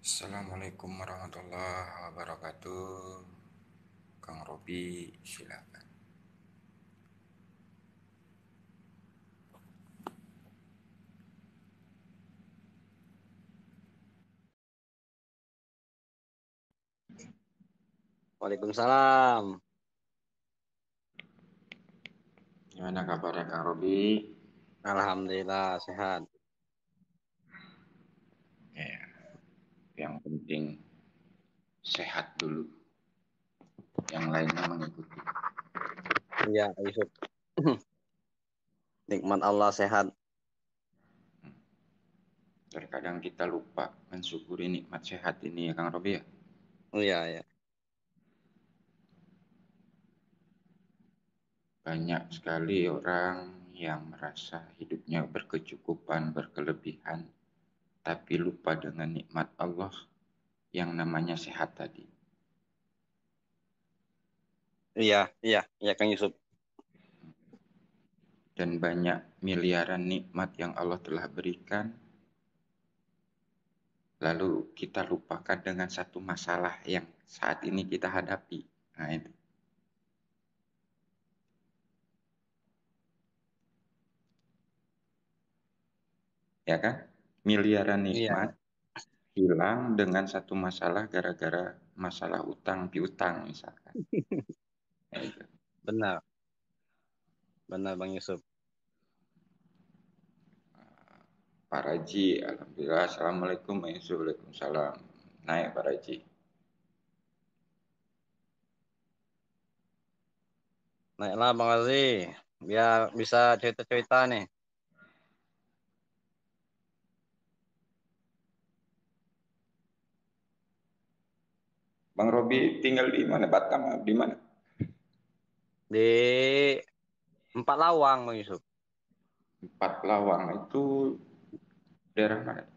Assalamualaikum warahmatullahi wabarakatuh. Kang Robi, silakan. Waalaikumsalam. Gimana kabarnya Kang Robi? Alhamdulillah sehat. Ya, yang penting sehat dulu. Yang lainnya mengikuti. Iya, Yusuf. Nikmat Allah sehat. Terkadang kita lupa mensyukuri nikmat sehat ini ya Kang Robi ya. Iya, ya. Banyak sekali orang yang merasa hidupnya berkecukupan, berkelebihan, tapi lupa dengan nikmat Allah yang namanya sehat tadi. Iya, iya, iya Kang Yusuf. Dan banyak miliaran nikmat yang Allah telah berikan, lalu kita lupakan dengan satu masalah yang saat ini kita hadapi. Nah itu, ya kan? Miliaran Iya, nikmat hilang dengan satu masalah gara-gara masalah utang piutang misalkan. Nah, itu. benar. Benar Bang Yusuf. Pak Raji, Alhamdulillah, Assalamualaikum, Waalaikumsalam. Naik Pak Raji. Naiklah Bang Azi. Biar bisa cerita-cerita nih. Bang Robi tinggal di mana? Batam, di mana? Di Empat Lawang Bang Yusuf. Empat Lawang itu daerah mana?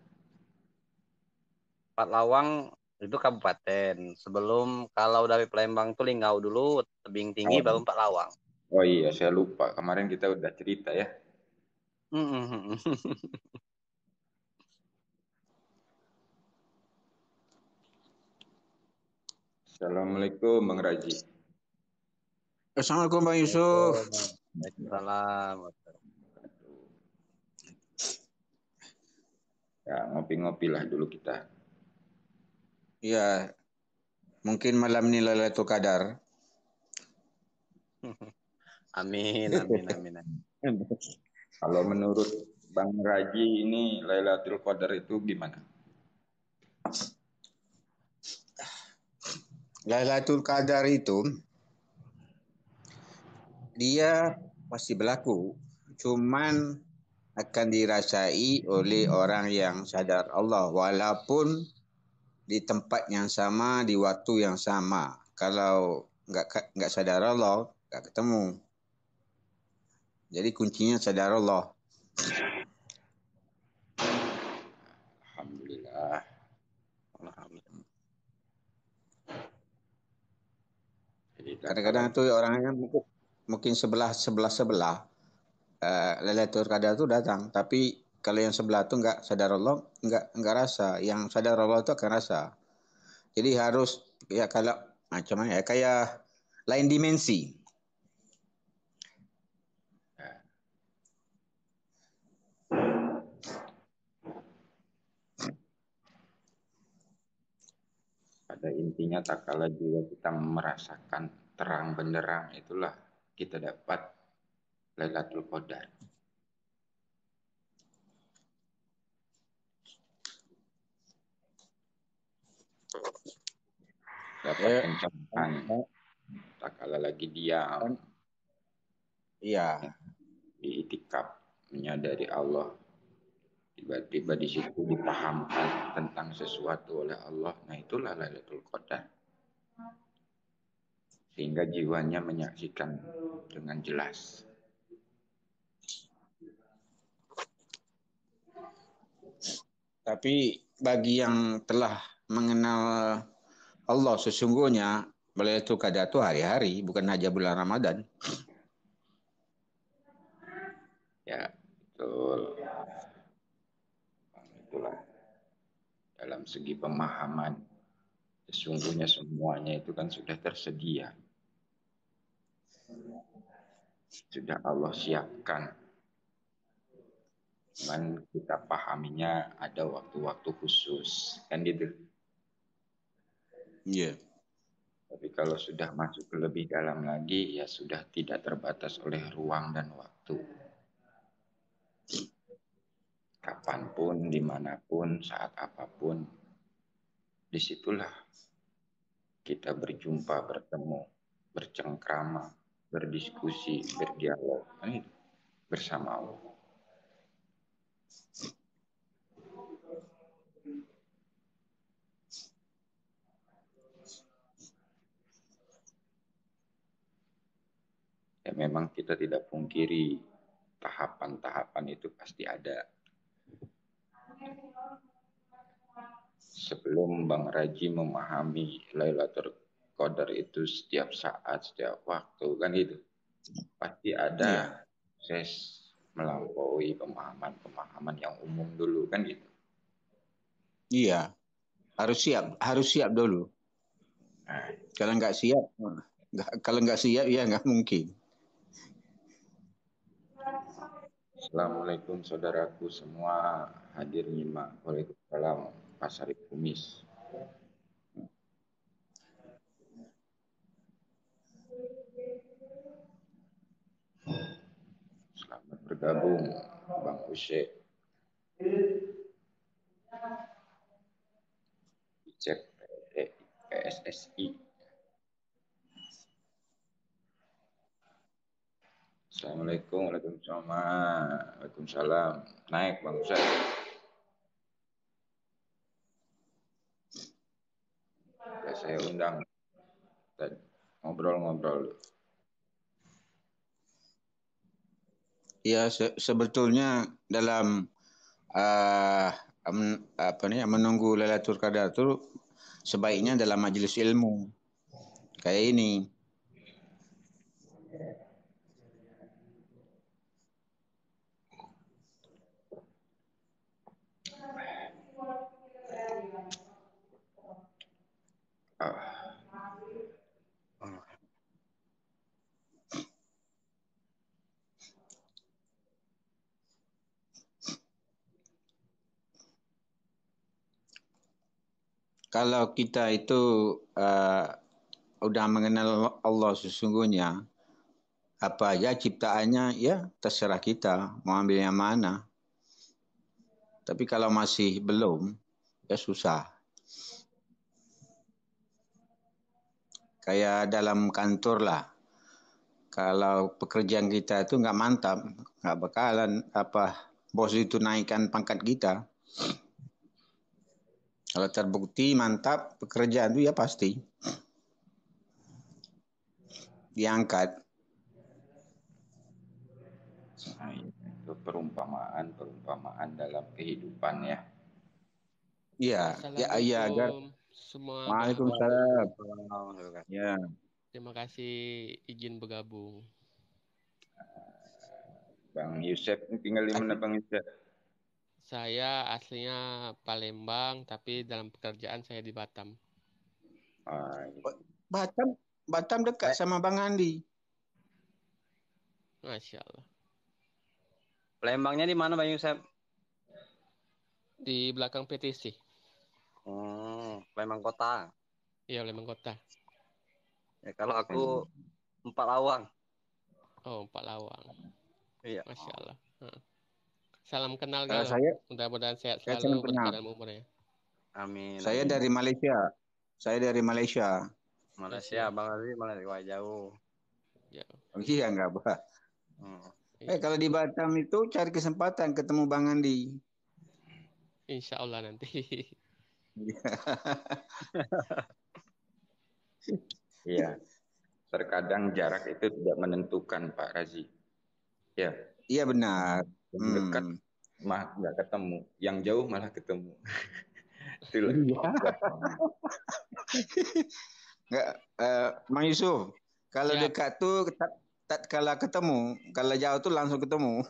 Empat Lawang itu kabupaten. Sebelum kalau dari Palembang tuh Linggau dulu, tebing tinggi baru Oh, Empat Lawang. oh iya, saya lupa. Kemarin kita udah cerita ya. Mm-mm. Assalamualaikum Bang Raji. Assalamualaikum Bang Yusuf. Assalamualaikum. Waalaikumsalam. Ya, ngopi-ngopi lah dulu kita. Ya, mungkin malam ini Lailatul Qadar. Amin, amin, amin. Kalau menurut Bang Raji ini Lailatul Qadar itu gimana? Lailatul Qadar itu dia pasti berlaku, cuman akan dirasai oleh orang yang sadar Allah walaupun di tempat yang sama, di waktu yang sama. Kalau nggak sadar Allah, nggak ketemu. Jadi kuncinya sadar Allah. Alhamdulillah. Alhamdulillah. Jadi Kadang-kadang kalau itu orangnya mungkin sebelah sebelah sebelah. Lailatul Qadar itu datang, tapi kalau yang sebelah itu nggak sadar Allah, nggak rasa. Yang sadar Allah itu akan rasa. Jadi harus ya kalau macam mana ya kayak lain dimensi. ya, pada intinya tak kala juga kita merasakan terang benderang itulah kita dapat Lailatul Qadar. Dapat Ya, pencerahan tak kala lagi diam, iya. di itikaf menyadari Allah, tiba-tiba di situ dipahamkan tentang sesuatu oleh Allah. Nah itulah Lailatul Qadar. Sehingga jiwanya menyaksikan dengan jelas. Tapi bagi yang telah mengenal Allah sesungguhnya, Lailatul Qadar itu hari-hari, bukan hanya bulan Ramadan. Ya, betul. Itulah. dalam segi pemahaman. Sesungguhnya semuanya itu kan sudah tersedia. Sudah Allah siapkan. Cuman kita pahaminya ada waktu-waktu khusus. Kan gitu. Iya. Tapi kalau sudah masuk ke lebih dalam lagi, ya sudah tidak terbatas oleh ruang dan waktu. Kapanpun, dimanapun, saat apapun, disitulah kita berjumpa, bertemu, bercengkrama, berdiskusi, berdialog bersama Allah. Ya memang kita tidak pungkiri tahapan-tahapan itu pasti ada. Sebelum Bang Raji memahami Lailatul Qadar itu setiap saat, setiap waktu, kan itu pasti ada proses melampaui pemahaman-pemahaman yang umum dulu, kan gitu. Iya, harus siap dulu. Nah, Kalau nggak siap ya nggak mungkin. Assalamualaikum saudaraku semua, hadir nyimak. Waalaikumsalam Pak Sarip Kumis. Selamat bergabung Bang Ushe. Cek PSSI. Assalamualaikum, waalaikumsalam. Naik Bang Ushe. Ya, saya undang. Ngobrol-ngobrol. Ya sebetulnya dalam menunggu Lailatul Qadar itu sebaiknya dalam majelis ilmu kayak ini. Kalau kita itu udah mengenal Allah sesungguhnya, apa aja ciptaannya ya terserah kita mau ambil yang mana. Tapi kalau masih belum, ya susah. Kayak dalam kantor lah. Kalau pekerjaan kita itu nggak mantap, nggak bakalan bos itu naikkan pangkat kita. Kalau terbukti mantap pekerjaan itu ya pasti diangkat. Nah, itu perumpamaan dalam kehidupan ya. Iya, ya agar. Assalamualaikum semua Waalaikumsalam. Waalaikumsalam. Ya. terima kasih izin bergabung. Bang Yusef tinggal di mana Bang Yusef? Saya aslinya Palembang, tapi dalam pekerjaan saya di Batam. Batam dekat sama Bang Andi. Masya Allah. Palembangnya di mana Bang Yusef? Di belakang PTC. Palembang Kota. Iya, Palembang Kota. Ya, kalau aku Empat Lawang. Oh, Pak Lawang. Iya. Masya Allah. Salam kenal Kalau galau. saya Mudah-mudahan sehat salam selalu kenal. berkah dalam umurnya. Amin. Saya dari Malaysia. Malaysia, Bang Aziz malah jauh. Ya. Oh, iya nggak apa. Iya. Kalau di Batam itu cari kesempatan ketemu Bang Andi. Insya Allah nanti. Iya. Terkadang jarak itu tidak menentukan Pak Razi. Ya. Iya benar. Yang dekat mah nggak ketemu, yang jauh malah ketemu. Itulah. Nggak, Mang Yusuf, kalau Siap. dekat tuh kalau ketemu, kalau jauh tuh langsung ketemu.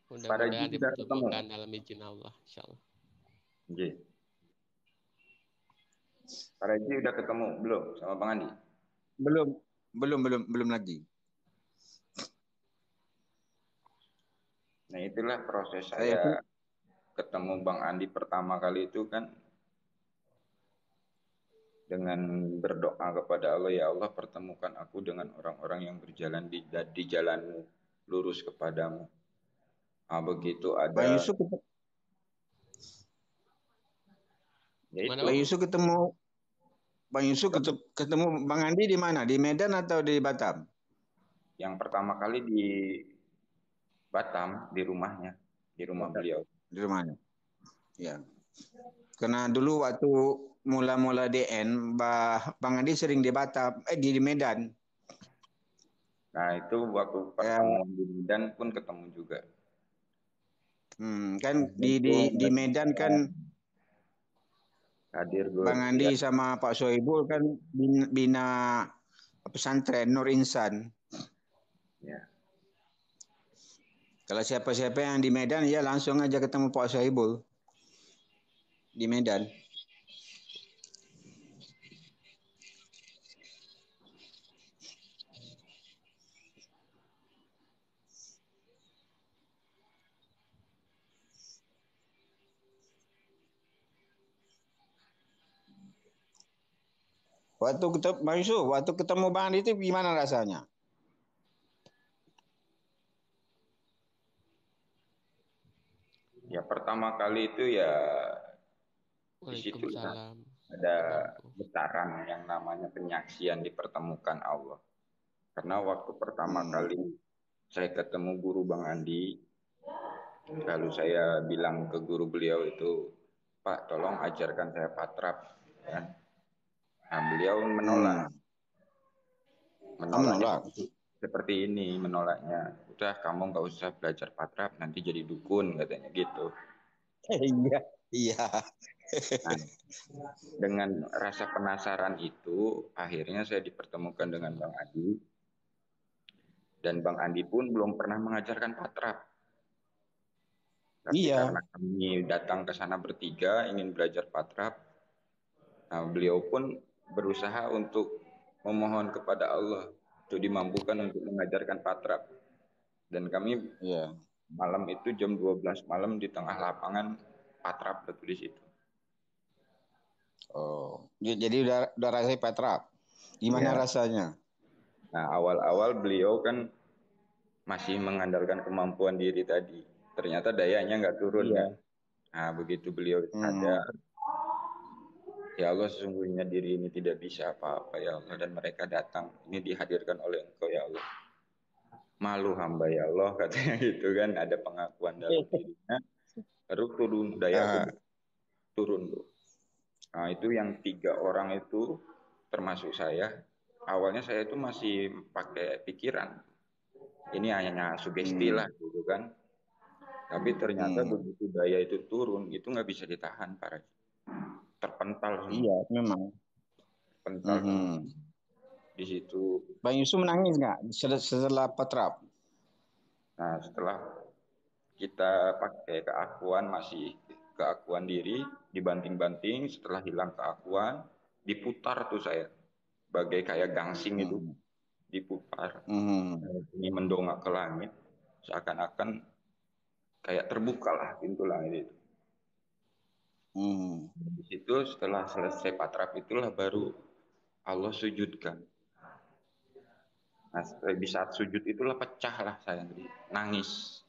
Mudah-mudahan sudah ketemu. dipertemukan dalam izin Allah, insyaallah. Oke. Pak Reji udah ketemu belum sama Bang Andi? Belum lagi. Nah, itulah proses Saya saya ketemu Bang Andi pertama kali itu kan dengan berdoa kepada Allah, ya Allah pertemukan aku dengan orang-orang yang berjalan di jalanmu, lurus kepadamu. Nah, begitu Bang ada, Yusuf ya Gimana, itu, Bang Bang? Yusuf ketemu Bang Andi di mana? Di Medan atau di Batam? yang pertama kali di Batam, di rumahnya, di rumah beliau. Di rumahnya. Ya. Karena dulu waktu mula-mula DN, Bang Andi sering di Batam, di Medan. Nah, itu waktu Ya, pertemuan di Medan pun ketemu juga. kan Assalamualaikum di Medan kan hadir Gus. Bang Ya, Andi sama Pak Soebul kan bina pesantren Nur Insan. ya. Kalau siapa-siapa yang di Medan, ya langsung aja ketemu Pak Soebul di Medan. Waktu ketemu Bang Andi itu gimana rasanya? Ya, pertama kali itu ya di situ Waalaikumsalam ada warahmatullahi. getaran yang namanya penyaksian dipertemukan Allah. Karena waktu pertama kali saya ketemu guru Bang Andi, lalu saya bilang ke guru beliau itu, Pak, tolong ajarkan saya patrap. Kan? Nah, beliau menolak. Menolaknya Menolak. seperti ini menolaknya. Udah, kamu nggak usah belajar patrap, nanti jadi dukun, katanya gitu. Iya, iya. Nah, dengan rasa penasaran itu, akhirnya saya dipertemukan dengan Bang Andi. Dan Bang Andi pun belum pernah mengajarkan patrap. Tapi Iya. karena kami datang ke sana bertiga ingin belajar patrap, nah beliau pun berusaha untuk memohon kepada Allah untuk dimampukan untuk mengajarkan patrap. Dan kami Iya. malam itu jam 12 malam di tengah lapangan patrap betul di situ. Oh, jadi udah rasanya patrap. Gimana Ya. rasanya? Nah, awal-awal beliau kan masih mengandalkan kemampuan diri tadi. Ternyata dayanya nggak turun Iya. kan. Nah, begitu beliau sadar, ya Allah sesungguhnya diri ini tidak bisa apa-apa ya Allah, dan mereka datang, ini dihadirkan oleh Engkau ya Allah. Malu hamba ya Allah, katanya gitu kan, ada pengakuan dalam dirinya, baru turun, daya Ah, aku turun tuh. Nah, itu yang 3 orang itu termasuk saya. Awalnya saya itu masih pakai pikiran, ini hanya sugesti lah gitu kan. Tapi ternyata begitu daya itu turun, itu nggak bisa ditahan, Pak Raji. Terpental semua, iya, memang. terpental semua. Di situ. Bang Yusuf menangis nggak setelah patrap? Nah, setelah kita pakai keakuan, masih keakuan diri, dibanting-banting, setelah hilang keakuan, diputar tuh saya, bagai kayak gangsing itu, diputar. Ini mendongak ke langit, seakan-akan kayak terbuka lah pintu langit itu. Di situ setelah selesai patrap itulah baru Allah sujudkan. Nah, di saat sujud itulah pecah lah saya, nangis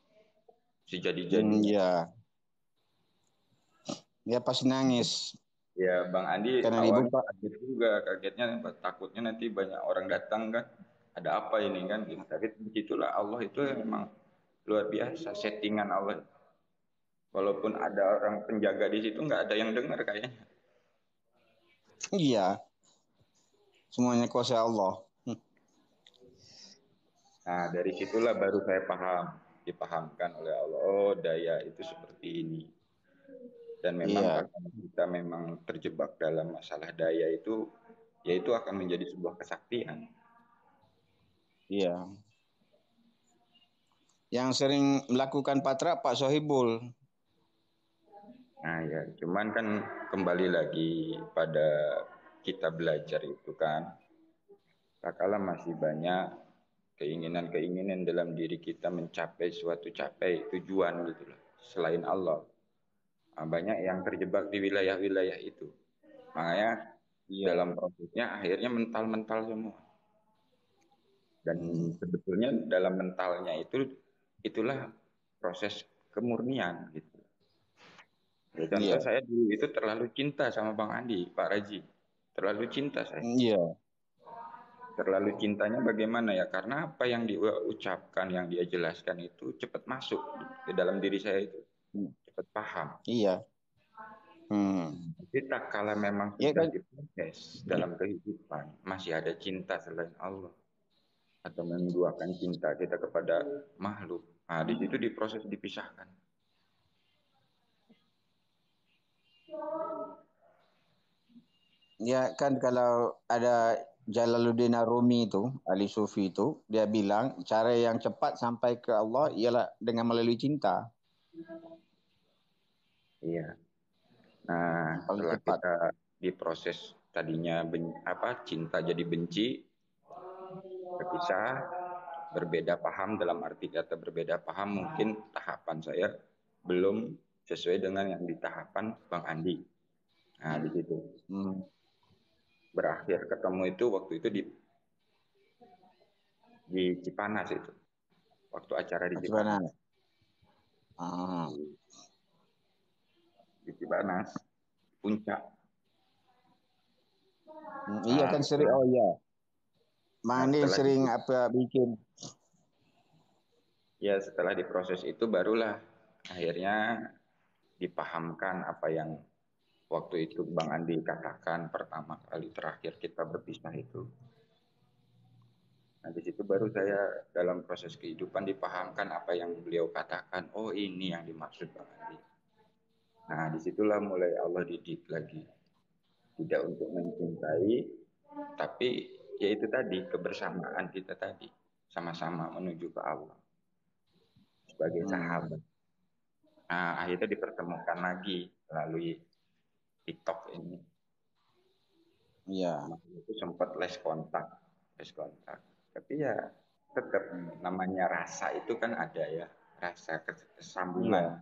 sejadi-jadinya. Iya. Dia pasti nangis. Ya, Bang Andi Karena ibu awalnya Pak. kaget juga, kagetnya takutnya nanti banyak orang datang kan, ada apa ini kan gitu. Tapi begitulah Allah itu memang luar biasa settingan Allah. Walaupun ada orang penjaga di situ nggak ada yang dengar kayaknya. Iya. Semuanya kuasa Allah. Nah, dari situlah baru saya paham, dipahamkan oleh Allah, oh daya itu seperti ini. Dan memang Iya. kalau kita memang terjebak dalam masalah daya itu, ya itu akan menjadi sebuah kesaktian. Iya. Yang sering melakukan patra Pak Sohibul. Nah ya, cuman kan kembali lagi pada kita belajar itu kan, tak kala masih banyak keinginan-keinginan dalam diri kita mencapai suatu tujuan gitu loh, selain Allah. Nah, banyak yang terjebak di wilayah-wilayah itu. Makanya Iya. dalam prosesnya akhirnya mental-mental semua. Dan Hmm. sebetulnya dalam mentalnya itulah proses kemurnian gitu. Ya, contoh Iya. saya dulu itu terlalu cinta sama Bang Andi, Pak Raji. Terlalu cinta saya. Iya. Terlalu cintanya bagaimana ya? Karena apa yang dia ucapkan, yang dia jelaskan itu cepat masuk ke dalam diri saya itu. Cepat paham. Iya. Hmm. Tapi tak kala memang Ya sudah kan. diproses dalam kehidupan, masih ada cinta selain Allah. Atau menduakan cinta kita kepada makhluk. Nah, di situ diproses dipisahkan. Ya kan kalau ada Jalaluddin Arumi itu, ahli sufi itu, dia bilang cara yang cepat sampai ke Allah ialah dengan melalui cinta. Iya. Nah, Paling setelah cepat. kita diproses tadinya cinta jadi benci, berpisah, berbeda paham dalam arti kata berbeda paham mungkin tahapan saya belum sesuai dengan yang di tahapan Bang Andi. Nah, di situ Hmm. berakhir ketemu itu waktu itu di Cipanas itu. Waktu acara di Gimana? Cipanas. Ah. Di Cipanas, puncak. Iya kan sering. Setelah, Oh iya. Mandi setelah sering bikin. setelah diproses itu barulah akhirnya dipahamkan apa yang waktu itu Bang Andi katakan pertama kali terakhir kita berpisah itu. Nah, di situ baru saya dalam proses kehidupan dipahamkan apa yang beliau katakan. Oh, ini yang dimaksud Bang Andi. Nah, disitulah mulai Allah didik lagi. Tidak untuk mencintai, tapi yaitu tadi kebersamaan kita tadi. Sama-sama menuju ke Allah. Sebagai Hmm. sahabat. Nah, akhirnya dipertemukan lagi melalui TikTok ini. Iya. Waktu itu sempat les kontak. Tapi ya tetap namanya rasa itu kan ada ya. Rasa Iya. kesambungan.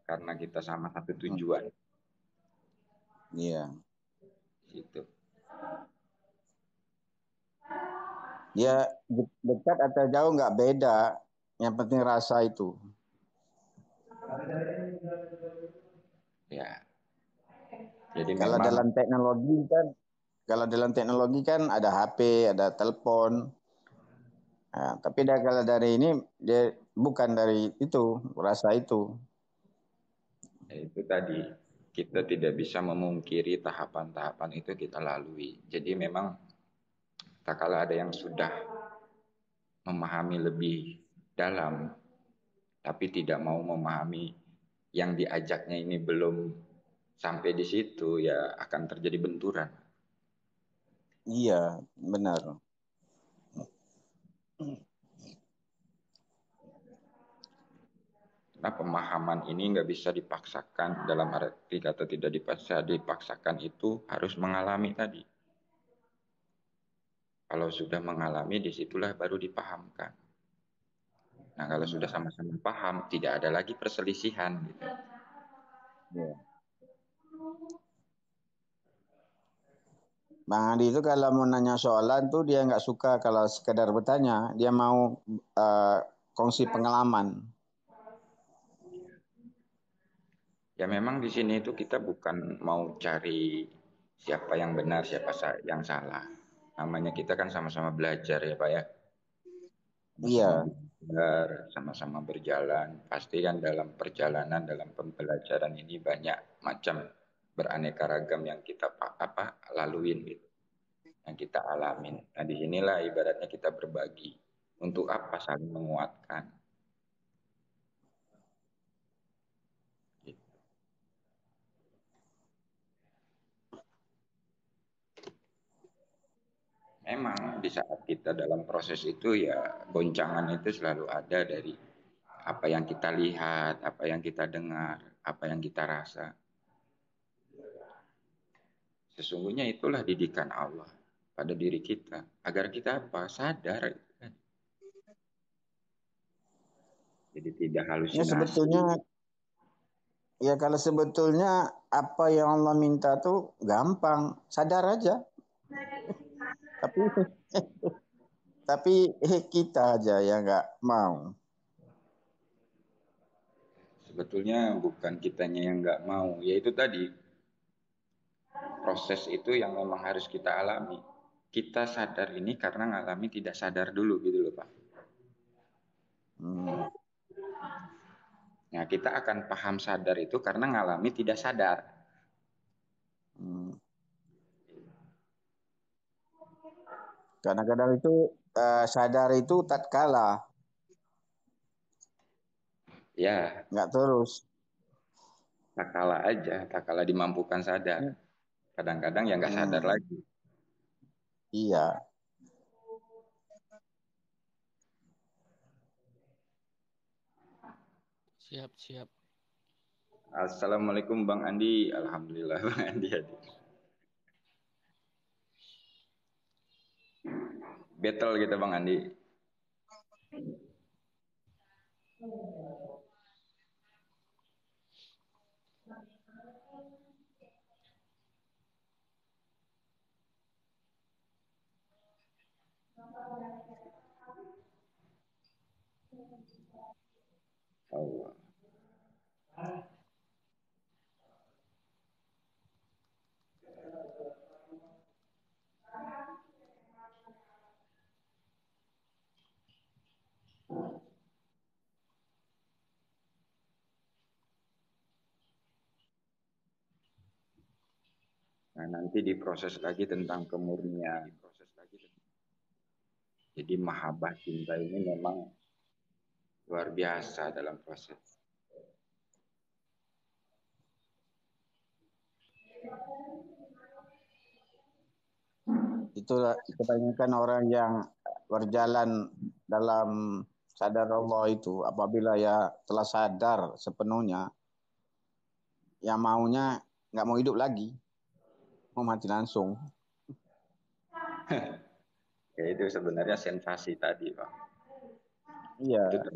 Karena kita sama satu Hmm. tujuan. Iya. Gitu. Ya dekat atau jauh nggak beda. Yang penting rasa itu. Ya. Jadi Kalau memang dalam teknologi kan ada HP, ada telepon. Nah, tapi kalau dari ini dia bukan dari itu, rasa itu. itu tadi kita tidak bisa memungkiri tahapan-tahapan itu kita lalui. Jadi memang tak kala ada yang sudah memahami lebih dalam, tapi tidak mau memahami yang diajaknya ini belum sampai di situ, ya akan terjadi benturan. Iya, benar. Nah, pemahaman ini nggak bisa dipaksakan dalam arti kata tidak dipaksakan itu harus mengalami tadi. Kalau sudah mengalami, disitulah baru dipahamkan. Nah, kalau sudah sama-sama paham, tidak ada lagi perselisihan. Gitu. Ya. Bang Adi itu kalau mau nanya soalan tuh dia nggak suka kalau sekedar bertanya, dia mau kongsi pengalaman. Ya memang di sini itu kita bukan mau cari siapa yang benar, siapa yang salah. Namanya kita kan sama-sama belajar ya Pak ya. Sama-sama Iya, belajar, sama-sama berjalan. Pasti kan dalam perjalanan, dalam pembelajaran ini banyak macam beraneka ragam yang kita laluin gitu. Yang kita alamin. Nah disinilah ibaratnya kita berbagi. Untuk apa? Saling menguatkan. Memang di saat kita dalam proses itu ya goncangan itu selalu ada dari apa yang kita lihat, apa yang kita dengar, apa yang kita rasa. Sesungguhnya itulah didikan Allah pada diri kita, agar kita apa? Sadar. Jadi tidak Ya halusinasi. sebetulnya, ya kalau sebetulnya apa yang Allah minta tuh gampang, sadar aja. Tapi kita aja yang nggak mau. Sebetulnya bukan kitanya yang nggak mau, yaitu tadi proses itu yang memang harus kita alami. Kita sadar ini karena ngalami tidak sadar dulu gitu loh Pak. Nah kita akan paham sadar itu karena ngalami tidak sadar. Kadang-kadang itu sadar itu tatkala, Ya, nggak terus. tak kala aja, tak kala dimampukan sadar. Kadang-kadang ya nggak sadar lagi. Iya. Siap. Assalamualaikum Bang Andi. Alhamdulillah Bang Andi hadir. Battle gitu Bang Andi. Allah. Nah, nanti diproses lagi tentang kemurnian. Jadi mahabbah cinta ini memang luar biasa dalam proses. Itu kebanyakan orang yang berjalan dalam sadar Allah itu apabila ya telah sadar sepenuhnya, yang maunya nggak mau hidup lagi, mau mati langsung. Ya itu sebenarnya sensasi tadi Pak. Iya. Itu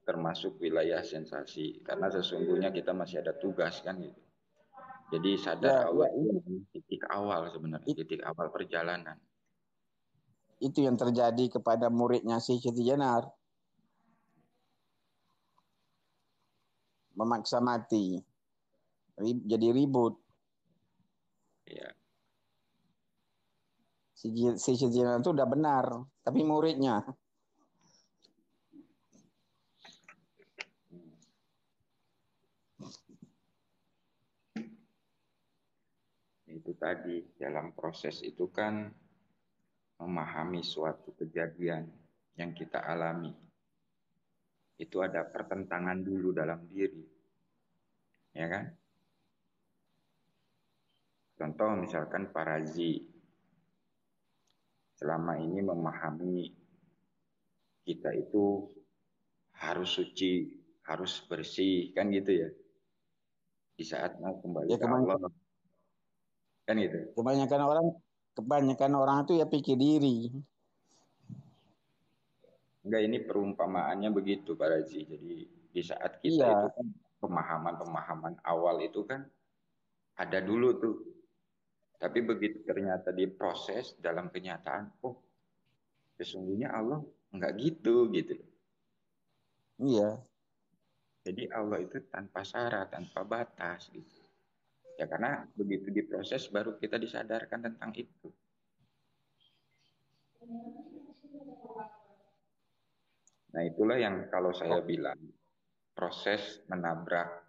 termasuk wilayah sensasi karena sesungguhnya kita masih ada tugas kan gitu. Jadi sadar Allah itu titik awal sebenarnya, titik awal perjalanan. Itu yang terjadi kepada muridnya Syekh Siti Jenar. Memaksa mati. Jadi ribut. Ya. Syekh Siti Jenar itu udah benar, tapi muridnya. Itu tadi dalam proses itu kan memahami suatu kejadian yang kita alami. Itu ada pertentangan dulu dalam diri. Ya kan? Contoh misalkan Pak Razi selama ini memahami kita itu harus suci, harus bersih, kan gitu ya. Di saat mau kembali Ya ke Allah. Kan gitu. Kebanyakan orang itu ya pikir diri. Enggak, ini perumpamaannya begitu Pak Razi. Jadi di saat kita itu kan pemahaman awal itu kan ada dulu tuh. Tapi begitu ternyata diproses dalam kenyataan, oh sesungguhnya Allah enggak gitu gitu. Iya. Jadi Allah itu tanpa syarat, tanpa batas gitu. Ya karena begitu diproses baru kita disadarkan tentang itu. Nah itulah yang kalau saya bilang proses menabrak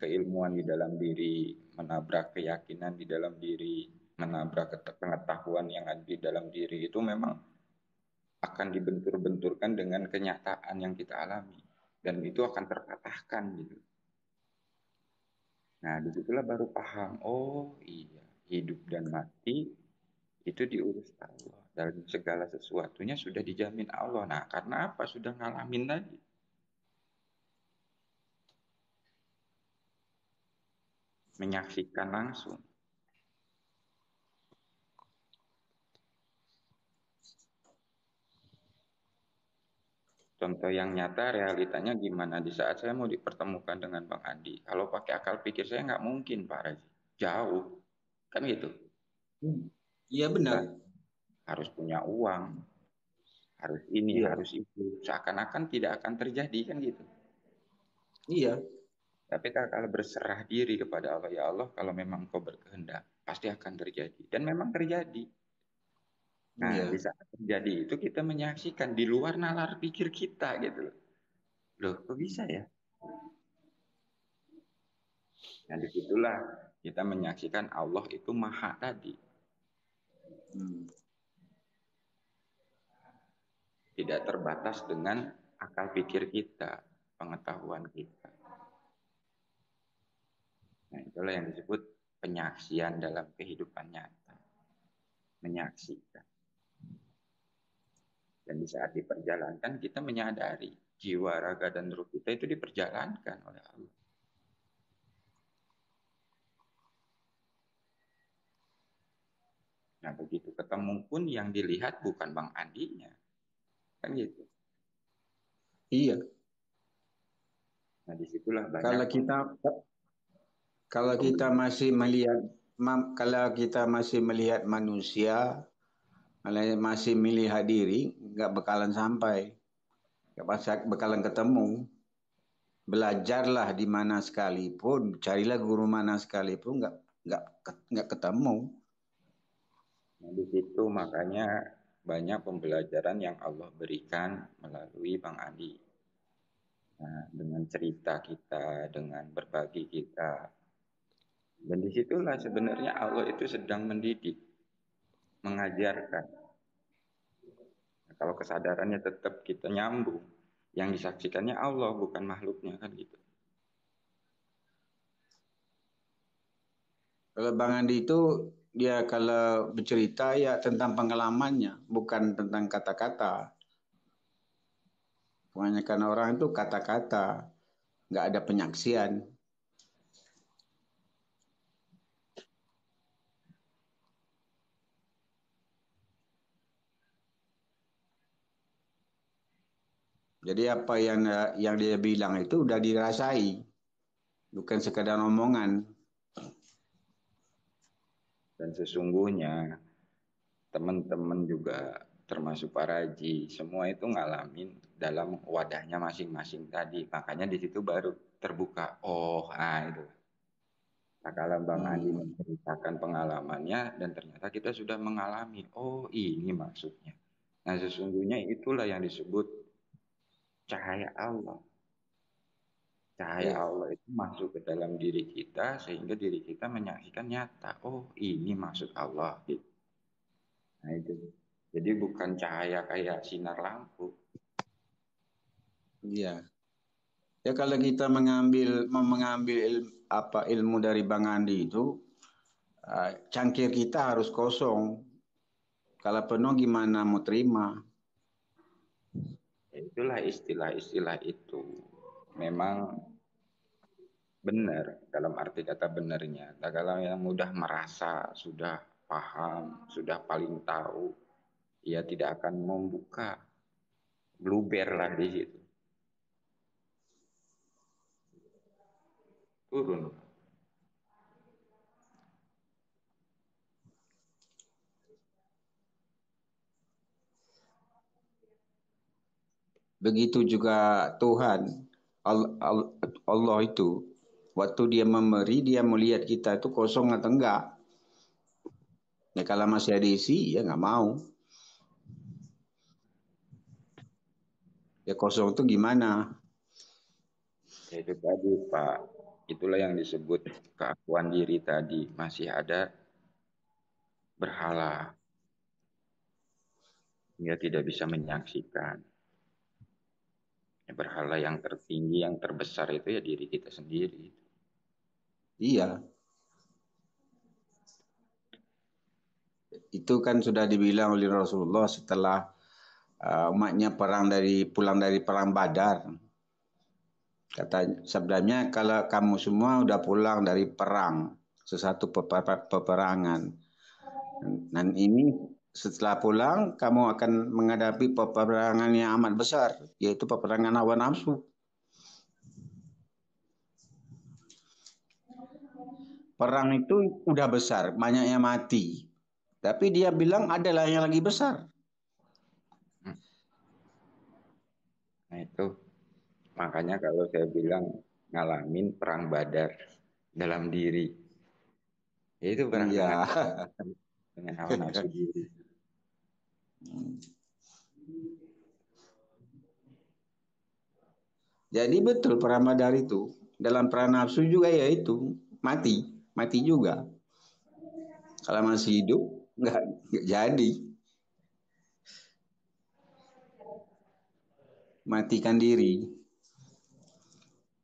keilmuan di dalam diri, menabrak keyakinan di dalam diri, menabrak pengetahuan yang ada di dalam diri itu memang akan dibentur-benturkan dengan kenyataan yang kita alami dan itu akan terpatahkan gitu. Nah disitulah baru paham, oh iya hidup dan mati itu diurus Allah dan segala sesuatunya sudah dijamin Allah. Nah karena apa? Sudah ngalamin tadi. menyaksikan langsung. Contoh yang nyata realitanya gimana di saat saya mau dipertemukan dengan Bang Andi. Kalau pakai akal pikir saya nggak mungkin Pak Raji. Jauh. Kan gitu. Iya benar. Harus punya uang. Harus ini, Iya. harus itu. Seakan-akan tidak akan terjadi kan gitu. Iya. Tapi kalau berserah diri kepada Allah, ya Allah kalau memang kau berkehendak, pasti akan terjadi. Dan memang terjadi. Nah, Iya. di saat terjadi itu kita menyaksikan di luar nalar pikir kita gitu. Loh, kok bisa ya? Nah, disitulah kita menyaksikan Allah itu maha tadi. Tidak terbatas dengan akal pikir kita, pengetahuan kita. Nah, itulah yang disebut penyaksian dalam kehidupan nyata. Menyaksikan. Dan di saat diperjalankan, kita menyadari jiwa, raga, dan ruh kita itu diperjalankan oleh Allah. Nah, begitu ketemu pun yang dilihat bukan Bang Andinya. Kan gitu. Iya. Nah, disitulah banyak. Kalau kita masih melihat manusia, masih melihat diri, nggak bakalan sampai, nggak bakalan ketemu. Belajarlah di mana sekalipun, carilah guru mana sekalipun, nggak ketemu. Nah, di situ makanya banyak pembelajaran yang Allah berikan melalui Bang Andi. Nah, dengan cerita kita, dengan berbagi kita. Dan disitulah sebenarnya Allah itu sedang mendidik, mengajarkan. Nah, kalau kesadarannya tetap kita nyambung, yang disaksikannya Allah bukan makhluknya kan gitu. Kalau Bang Andi itu dia kalau bercerita ya tentang pengalamannya, bukan tentang kata-kata. Kebanyakan orang itu kata-kata, nggak ada penyaksian. Jadi apa yang dia bilang itu udah dirasai, bukan sekadar omongan. Dan sesungguhnya teman-teman juga termasuk Pak Raji, semua itu ngalamin dalam wadahnya masing-masing tadi. Makanya di situ baru terbuka. Oh, itu. Nah, kalau Bang Andi menceritakan pengalamannya dan ternyata kita sudah mengalami. Oh, ini maksudnya. Nah, sesungguhnya itulah yang disebut cahaya Allah. Cahaya Allah itu masuk ke dalam diri kita sehingga diri kita menyaksikan nyata. Oh, ini maksud Allah gitu. Nah, itu. Jadi bukan cahaya kayak sinar lampu. Iya. Ya kalau kita mengambil ilmu dari Bang Andi itu, cangkir kita harus kosong. Kalau penuh gimana mau terima? Itulah istilah-istilah itu. Memang benar dalam arti kata benernya. Nah, kalau yang mudah merasa, sudah paham, sudah paling tahu, ia tidak akan membuka blueber lah di situ. Turun. Begitu juga Tuhan, Allah itu, waktu dia memberi, dia melihat kita itu kosong atau enggak. Ya kalau masih ada isi, ya nggak mau. Ya kosong itu gimana? Ya, itu tadi Pak, itulah yang disebut keakuan diri tadi. Masih ada berhala. Dia tidak bisa menyaksikan. Ya, berhala yang tertinggi, yang terbesar itu ya diri kita sendiri. Iya. Itu kan sudah dibilang oleh Rasulullah setelah umatnya pulang dari perang Badar. Kata sabdanya, kalau kamu semua udah pulang dari perang, sesuatu peperangan, dan ini setelah pulang kamu akan menghadapi peperangan yang amat besar, yaitu peperangan hawa nafsu. Perang itu udah besar, banyak yang mati. Tapi dia bilang adalah yang lagi besar. Nah itu makanya kalau saya bilang ngalamin perang Badar dalam diri, ya itu perang Iya. dengan hawa nafsu diri. Jadi betul perang Badar itu dalam perang nafsu juga ya itu mati juga. Kalau masih hidup nggak jadi. Matikan diri.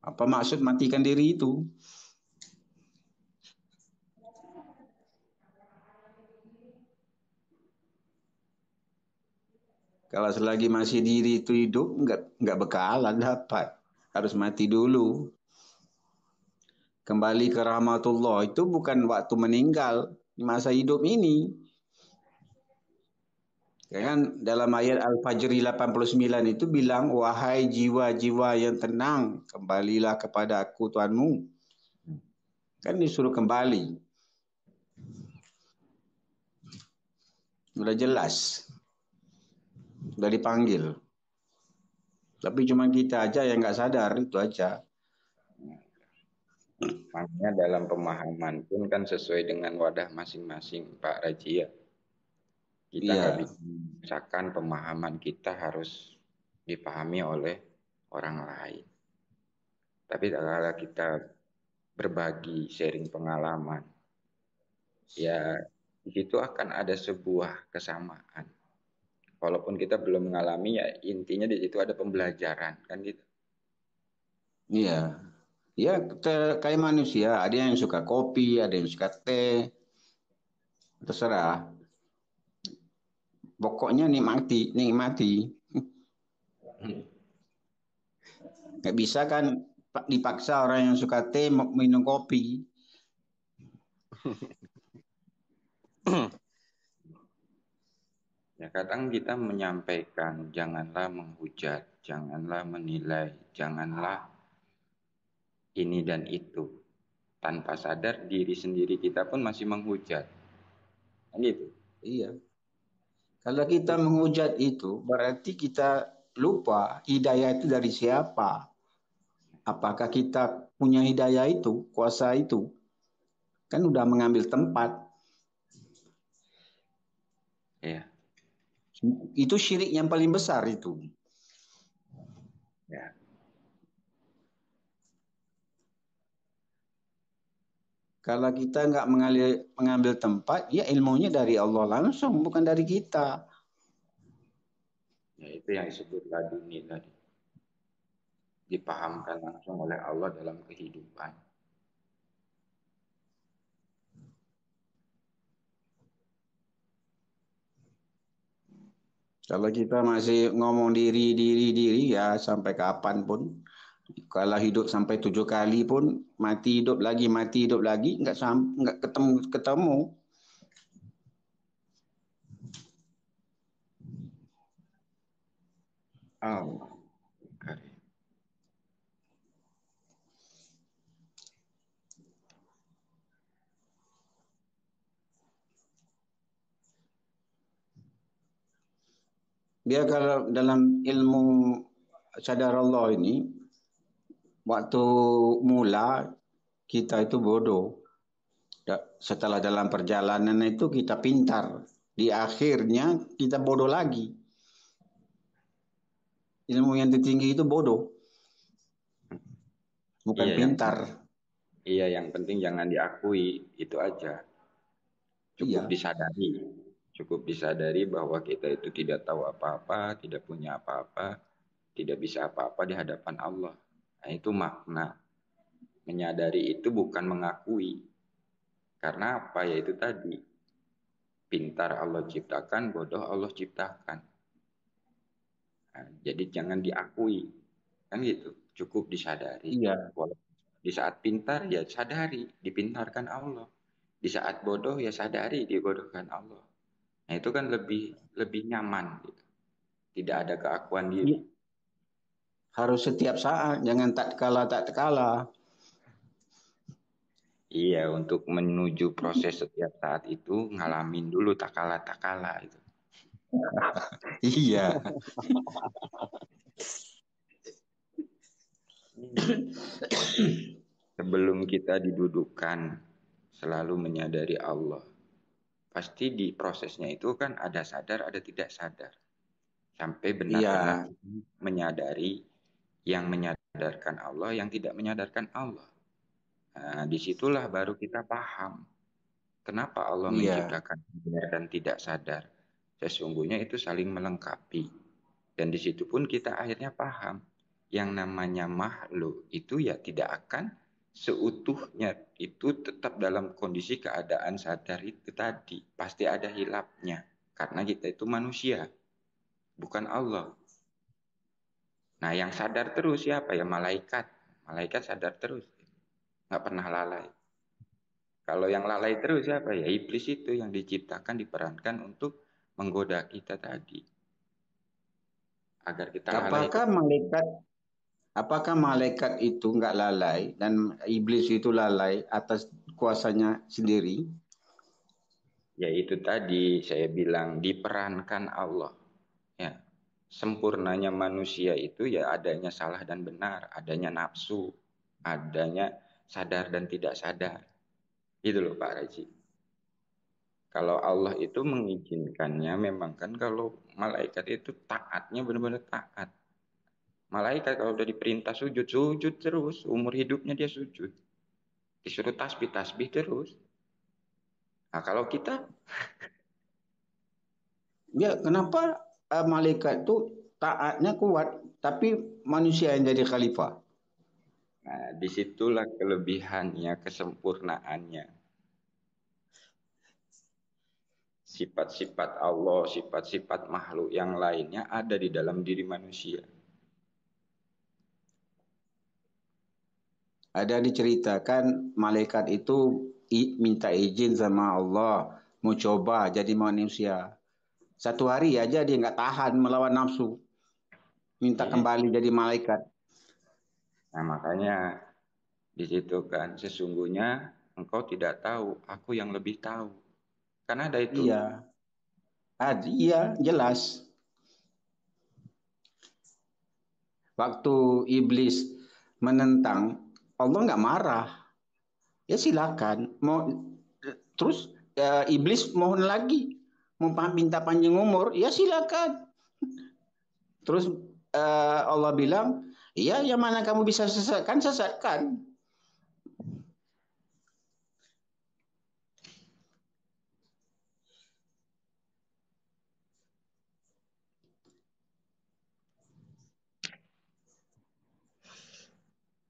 Apa maksud matikan diri itu? Kalau selagi masih diri itu hidup, nggak bakalan dapat. Harus mati dulu. Kembali ke rahmatullah itu bukan waktu meninggal, masa hidup ini. Kan dalam ayat Al-Fajr 89 itu bilang, wahai jiwa-jiwa yang tenang, kembalilah kepada aku Tuhanmu. Kan disuruh kembali. Udah jelas. Udah dipanggil. Tapi cuma kita aja yang nggak sadar, itu aja. Makanya dalam pemahaman pun kan sesuai dengan wadah masing-masing Pak Raji ya. Kita nggak Iya, bisa memaksakan pemahaman kita harus dipahami oleh orang lain. Tapi kalau kita berbagi, sharing pengalaman, ya di situ akan ada sebuah kesamaan. Walaupun kita belum mengalami, ya intinya di situ ada pembelajaran kan gitu. iya. Ya, kayak manusia. Ada yang suka kopi, ada yang suka teh. Terserah. Pokoknya nikmati. Nggak bisa kan dipaksa orang yang suka teh minum kopi. Ya kadang kita menyampaikan, janganlah menghujat, janganlah menilai, janganlah ini dan itu. Tanpa sadar diri sendiri kita pun masih menghujat. Kan gitu. Iya. Kalau kita menghujat itu, berarti kita lupa hidayah itu dari siapa. Apakah kita punya hidayah itu, kuasa itu? Kan udah mengambil tempat. Ya, Itu syirik yang paling besar itu. ya. Kalau kita nggak mengambil tempat, ya ilmunya dari Allah langsung, bukan dari kita. Ya itu yang disebut laduni tadi. Dipahamkan langsung oleh Allah dalam kehidupan. Kalau kita masih ngomong diri, ya sampai kapanpun. Kalau hidup sampai 7 kali pun, mati hidup lagi, nggak ketemu. Oh, Karim. Dia kalau dalam ilmu sadar Allah ini, waktu mula kita itu bodoh. Setelah dalam perjalanan itu kita pintar. Di akhirnya kita bodoh lagi. Ilmu yang tertinggi itu bodoh, bukan Iya pintar. yang penting jangan diakui, itu aja. Cukup Iya, disadari. Cukup disadari bahwa kita itu tidak tahu apa-apa, tidak punya apa-apa, tidak bisa apa-apa di hadapan Allah. Nah, itu makna. Menyadari itu bukan mengakui. Karena apa? Ya itu tadi. Pintar Allah ciptakan, bodoh Allah ciptakan. Nah, jadi jangan diakui. Kan gitu. cukup disadari. Iya. Di saat pintar ya sadari, dipintarkan Allah. Di saat bodoh ya sadari, dibodohkan Allah. Nah itu kan lebih nyaman gitu. Tidak ada keakuan diri. Harus setiap saat, jangan tak kala. Iya, untuk menuju proses setiap saat itu ngalamin dulu tak kala itu. Iya. Sebelum kita didudukkan selalu menyadari Allah. Pasti di prosesnya itu kan ada sadar, ada tidak sadar. Sampai benar-benar menyadari yang menyadarkan Allah, yang tidak menyadarkan Allah. Nah, disitulah baru kita paham kenapa Allah menciptakan sadar dan tidak sadar. Sesungguhnya itu saling melengkapi. Dan di situ pun kita akhirnya paham yang namanya makhluk itu ya tidak akan seutuhnya itu tetap dalam kondisi keadaan sadar itu tadi. Pasti ada hilapnya. Karena kita itu manusia, bukan Allah. Nah yang sadar terus siapa ya? Malaikat. Malaikat sadar terus. Nggak pernah lalai. Kalau yang lalai terus siapa ya? Iblis itu yang diciptakan, diperankan untuk menggoda kita tadi. Agar kita lalai. Apakah malaikat itu nggak lalai dan iblis itu lalai atas kuasanya sendiri? Ya itu tadi saya bilang diperankan Allah. Ya, sempurnanya manusia itu ya adanya salah dan benar, adanya nafsu, adanya sadar dan tidak sadar. Itu loh Pak Raji. Kalau Allah itu mengizinkannya memang kan kalau malaikat itu taatnya benar-benar taat. Malaikat kalau udah diperintah sujud terus, umur hidupnya dia sujud. Disuruh tasbih terus. Nah kalau kita Ya, kenapa malaikat itu taatnya kuat, tapi manusia yang jadi khalifah? Nah, disitulah kelebihannya, kesempurnaannya. Sifat-sifat Allah, sifat-sifat makhluk yang lainnya ada di dalam diri manusia. Ada diceritakan malaikat itu minta izin sama Allah, mau coba jadi manusia. Satu hari aja dia nggak tahan melawan nafsu, minta kembali jadi malaikat. Nah makanya di situ kan sesungguhnya engkau tidak tahu, aku yang lebih tahu. Karena ada itu. Iya, iya jelas. Waktu iblis menentang, Allah nggak marah. Ya silakan. Terus iblis mohon lagi, mau minta panjang umur, ya silakan. Terus Allah bilang, iya yang mana kamu bisa sesatkan.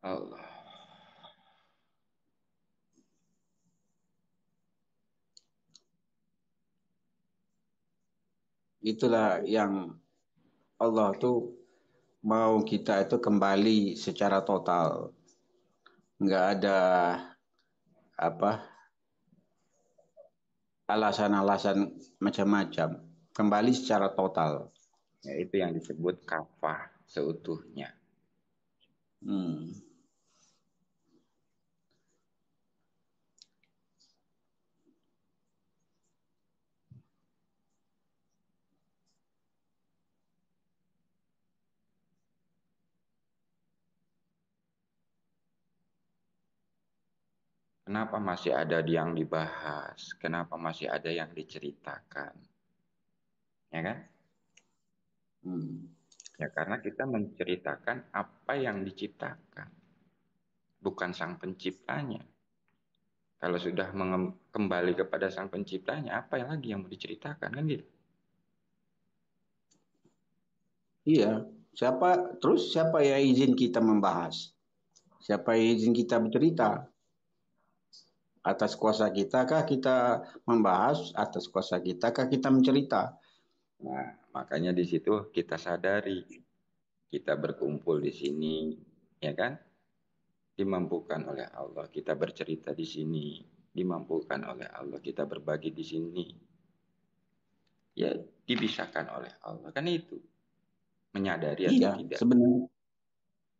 Allah. Itulah yang Allah tuh mau kita itu kembali secara total. Nggak ada alasan-alasan macam-macam. Kembali secara total. Ya, itu yang disebut kafah seutuhnya. Kenapa masih ada yang dibahas? Kenapa masih ada yang diceritakan? Ya kan? Ya karena kita menceritakan apa yang diciptakan. Bukan sang penciptanya. Kalau sudah kembali kepada sang penciptanya, apa yang lagi yang mau diceritakan kan gitu? Iya, siapa yang izin kita membahas? Siapa yang izin kita bercerita? Atas kuasa kita kah kita membahas? Atas kuasa kita kah kita mencerita? Nah, makanya di situ kita sadari kita berkumpul di sini ya kan? Dimampukan oleh Allah kita bercerita di sini, dimampukan oleh Allah kita berbagi di sini. Ya, dibisahkan oleh Allah. Kan itu. Menyadari atau Iya, tidak. sebenarnya.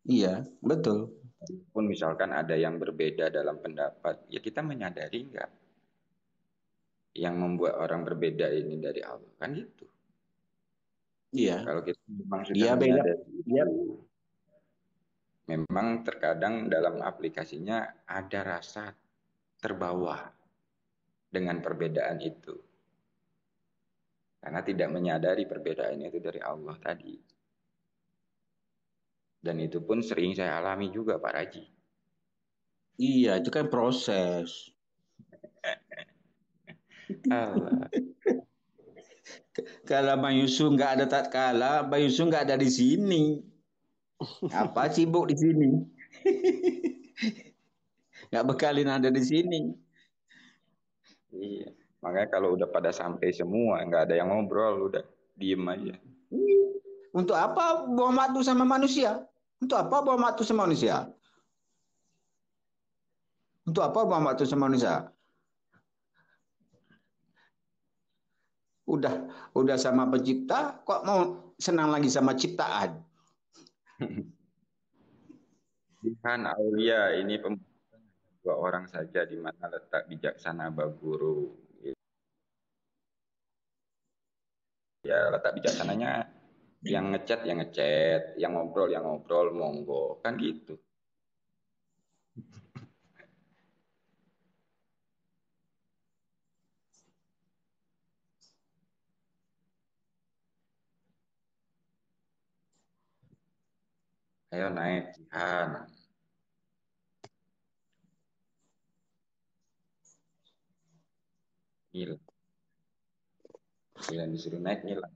Iya, betul. Pun misalkan ada yang berbeda dalam pendapat, ya kita menyadari enggak yang membuat orang berbeda ini dari Allah. Kan gitu. Iya. Kalau kita memang sudah Dia beda. menyadari Dia itu, memang terkadang dalam aplikasinya ada rasa terbawa dengan perbedaan itu. Karena tidak menyadari perbedaan itu dari Allah tadi. Dan itu pun sering saya alami juga Pak Raji. iya, itu kan proses. Allah. Kalau Bang Yusuf nggak ada tatkala, Bang Yusuf nggak ada di sini. Apa sibuk di sini? Nggak bekalin ada di sini. Iya. Makanya kalau udah pada sampai semua, nggak ada yang ngobrol, udah diem aja. Untuk apa buang waktu sama manusia? Untuk apa buang waktu sama manusia? Untuk apa buang waktu sama manusia? Udah sama pencipta, kok mau senang lagi sama ciptaan? Tuhan Aulia ini dua orang saja di mana letak bijaksana Baguru. Ya letak bijaksananya yang ngechat, yang ngobrol, monggo. Kan gitu. Ayo naik Jihan. Gila. Gila disuruh naik gila.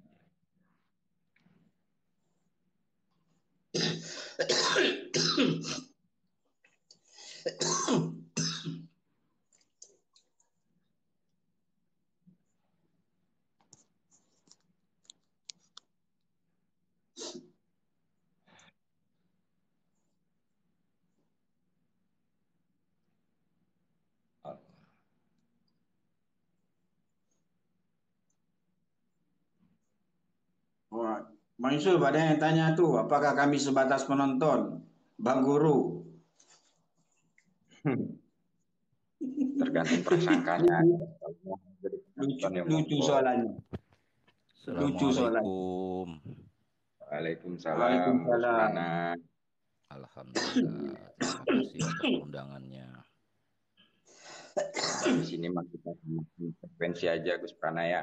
Wah, Bang Yusuf ada yang tanya tuh, apakah kami sebatas penonton? Bang Guru. Tergantung prasangkanya. Jadi penonton yang Lucu monggo. soalannya. Lucu soalannya. Assalamualaikum. Waalaikumsalam, Gus Waalaikumsalam. Prana. Alhamdulillah. Terima kasih atas undangannya. Di sini mah kita frekuensi aja Gus Prana ya.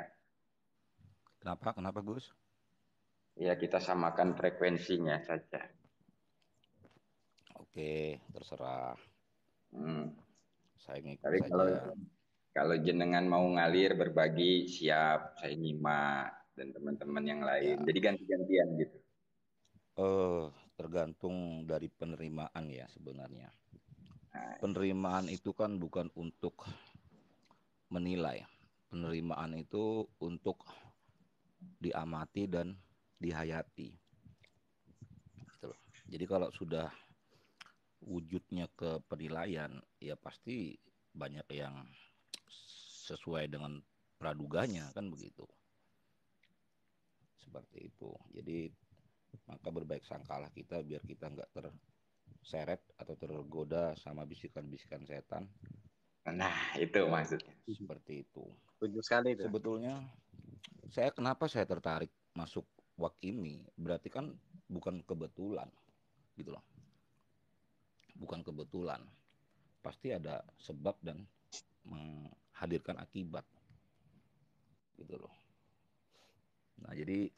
Kenapa? Kenapa, Gus? Ya kita samakan frekuensinya saja. Oke, terserah. Saya ngikut Tapi saja. kalau jenengan mau ngalir berbagi siap, saya nyimak dan teman-teman yang lain. Ya. Jadi ganti-gantian gitu. Tergantung dari penerimaan ya sebenarnya. Nah, Penerimaan itu kan bukan untuk menilai. Penerimaan itu untuk diamati dan dihayati. Gitu loh. Jadi kalau sudah wujudnya ke penilaian, ya pasti banyak yang sesuai dengan praduganya kan begitu. Seperti itu. Jadi maka berbaik sangkalah kita biar kita nggak terseret atau tergoda sama bisikan-bisikan setan. Nah itu maksudnya. Seperti itu. Setuju sekali itu. Sebetulnya kenapa saya tertarik masuk Wakimi, berarti kan bukan kebetulan gitu loh. Bukan kebetulan. Pasti ada sebab dan menghadirkan akibat. Gitu loh. Nah, jadi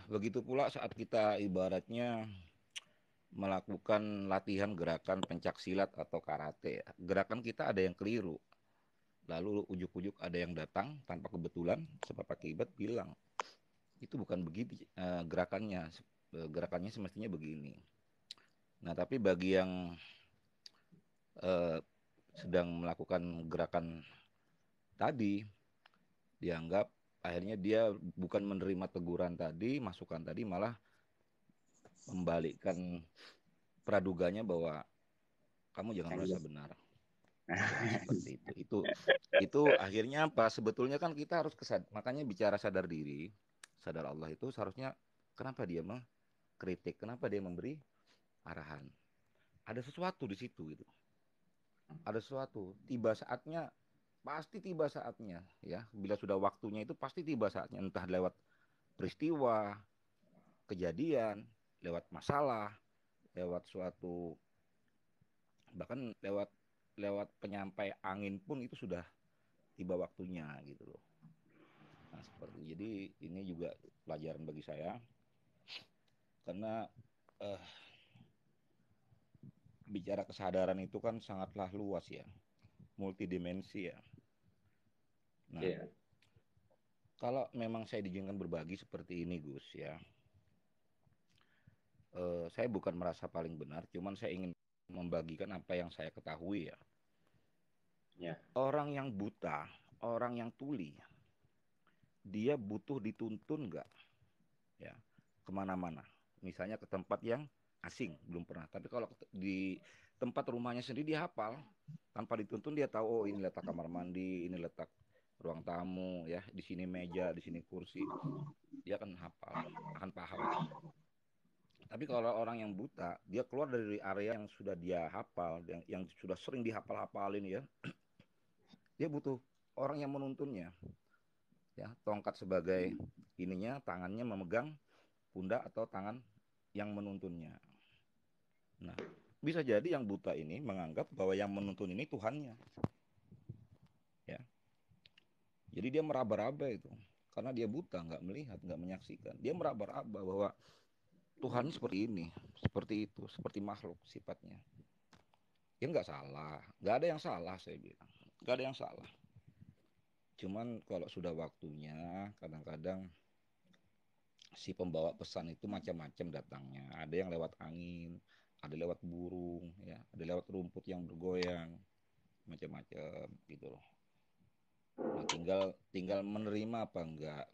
begitu pula saat kita ibaratnya melakukan latihan gerakan pencak silat atau karate. Gerakan kita ada yang keliru. Lalu ujuk-ujuk ada yang datang tanpa kebetulan, sebab akibat bilang, itu bukan begitu gerakannya. Gerakannya semestinya begini. Nah, tapi bagi yang sedang melakukan gerakan tadi, dianggap akhirnya dia bukan menerima teguran tadi, masukan tadi, malah membalikkan praduganya bahwa kamu jangan merasa benar. Ya, seperti itu. Itu akhirnya apa? Sebetulnya kan kita harus makanya bicara sadar diri, sadar Allah itu seharusnya kenapa dia mengkritik, kenapa dia memberi arahan. Ada sesuatu di situ gitu. Ada sesuatu. Pasti tiba saatnya ya. Bila sudah waktunya itu pasti tiba saatnya, entah lewat peristiwa, kejadian, lewat masalah, lewat suatu, bahkan lewat penyampai angin pun itu sudah tiba waktunya gitu loh. Nah, jadi ini juga pelajaran bagi saya karena bicara kesadaran itu kan sangatlah luas ya, multidimensi ya. Nah, kalau memang saya diizinkan berbagi seperti ini Gus ya, saya bukan merasa paling benar, cuman saya ingin membagikan apa yang saya ketahui ya. Orang yang buta, orang yang tuli, dia butuh dituntun nggak ya kemana-mana, misalnya ke tempat yang asing belum pernah, tapi kalau di tempat rumahnya sendiri dia hafal tanpa dituntun, dia tahu oh ini letak kamar mandi, ini letak ruang tamu ya, di sini meja, di sini kursi, dia akan hafal, akan paham. Tapi kalau orang yang buta, dia keluar dari area yang sudah dia hafal, yang sudah sering dihafal-hafalin ya, dia butuh orang yang menuntunnya ya, tongkat sebagai ininya, tangannya memegang pundak atau tangan yang menuntunnya. Nah, bisa jadi yang buta ini menganggap bahwa yang menuntun ini Tuhannya. Ya. Jadi dia meraba-raba itu. Karena dia buta, nggak melihat, nggak menyaksikan. Dia meraba-raba bahwa Tuhan seperti ini, seperti itu, seperti makhluk sifatnya. Ya nggak salah, nggak ada yang salah saya bilang. Nggak ada yang salah. Cuman kalau sudah waktunya, kadang-kadang si pembawa pesan itu macam-macam datangnya. Ada yang lewat angin, ada lewat burung, ya, ada lewat rumput yang bergoyang, macam-macam gitu loh. Nah, tinggal menerima apa enggak.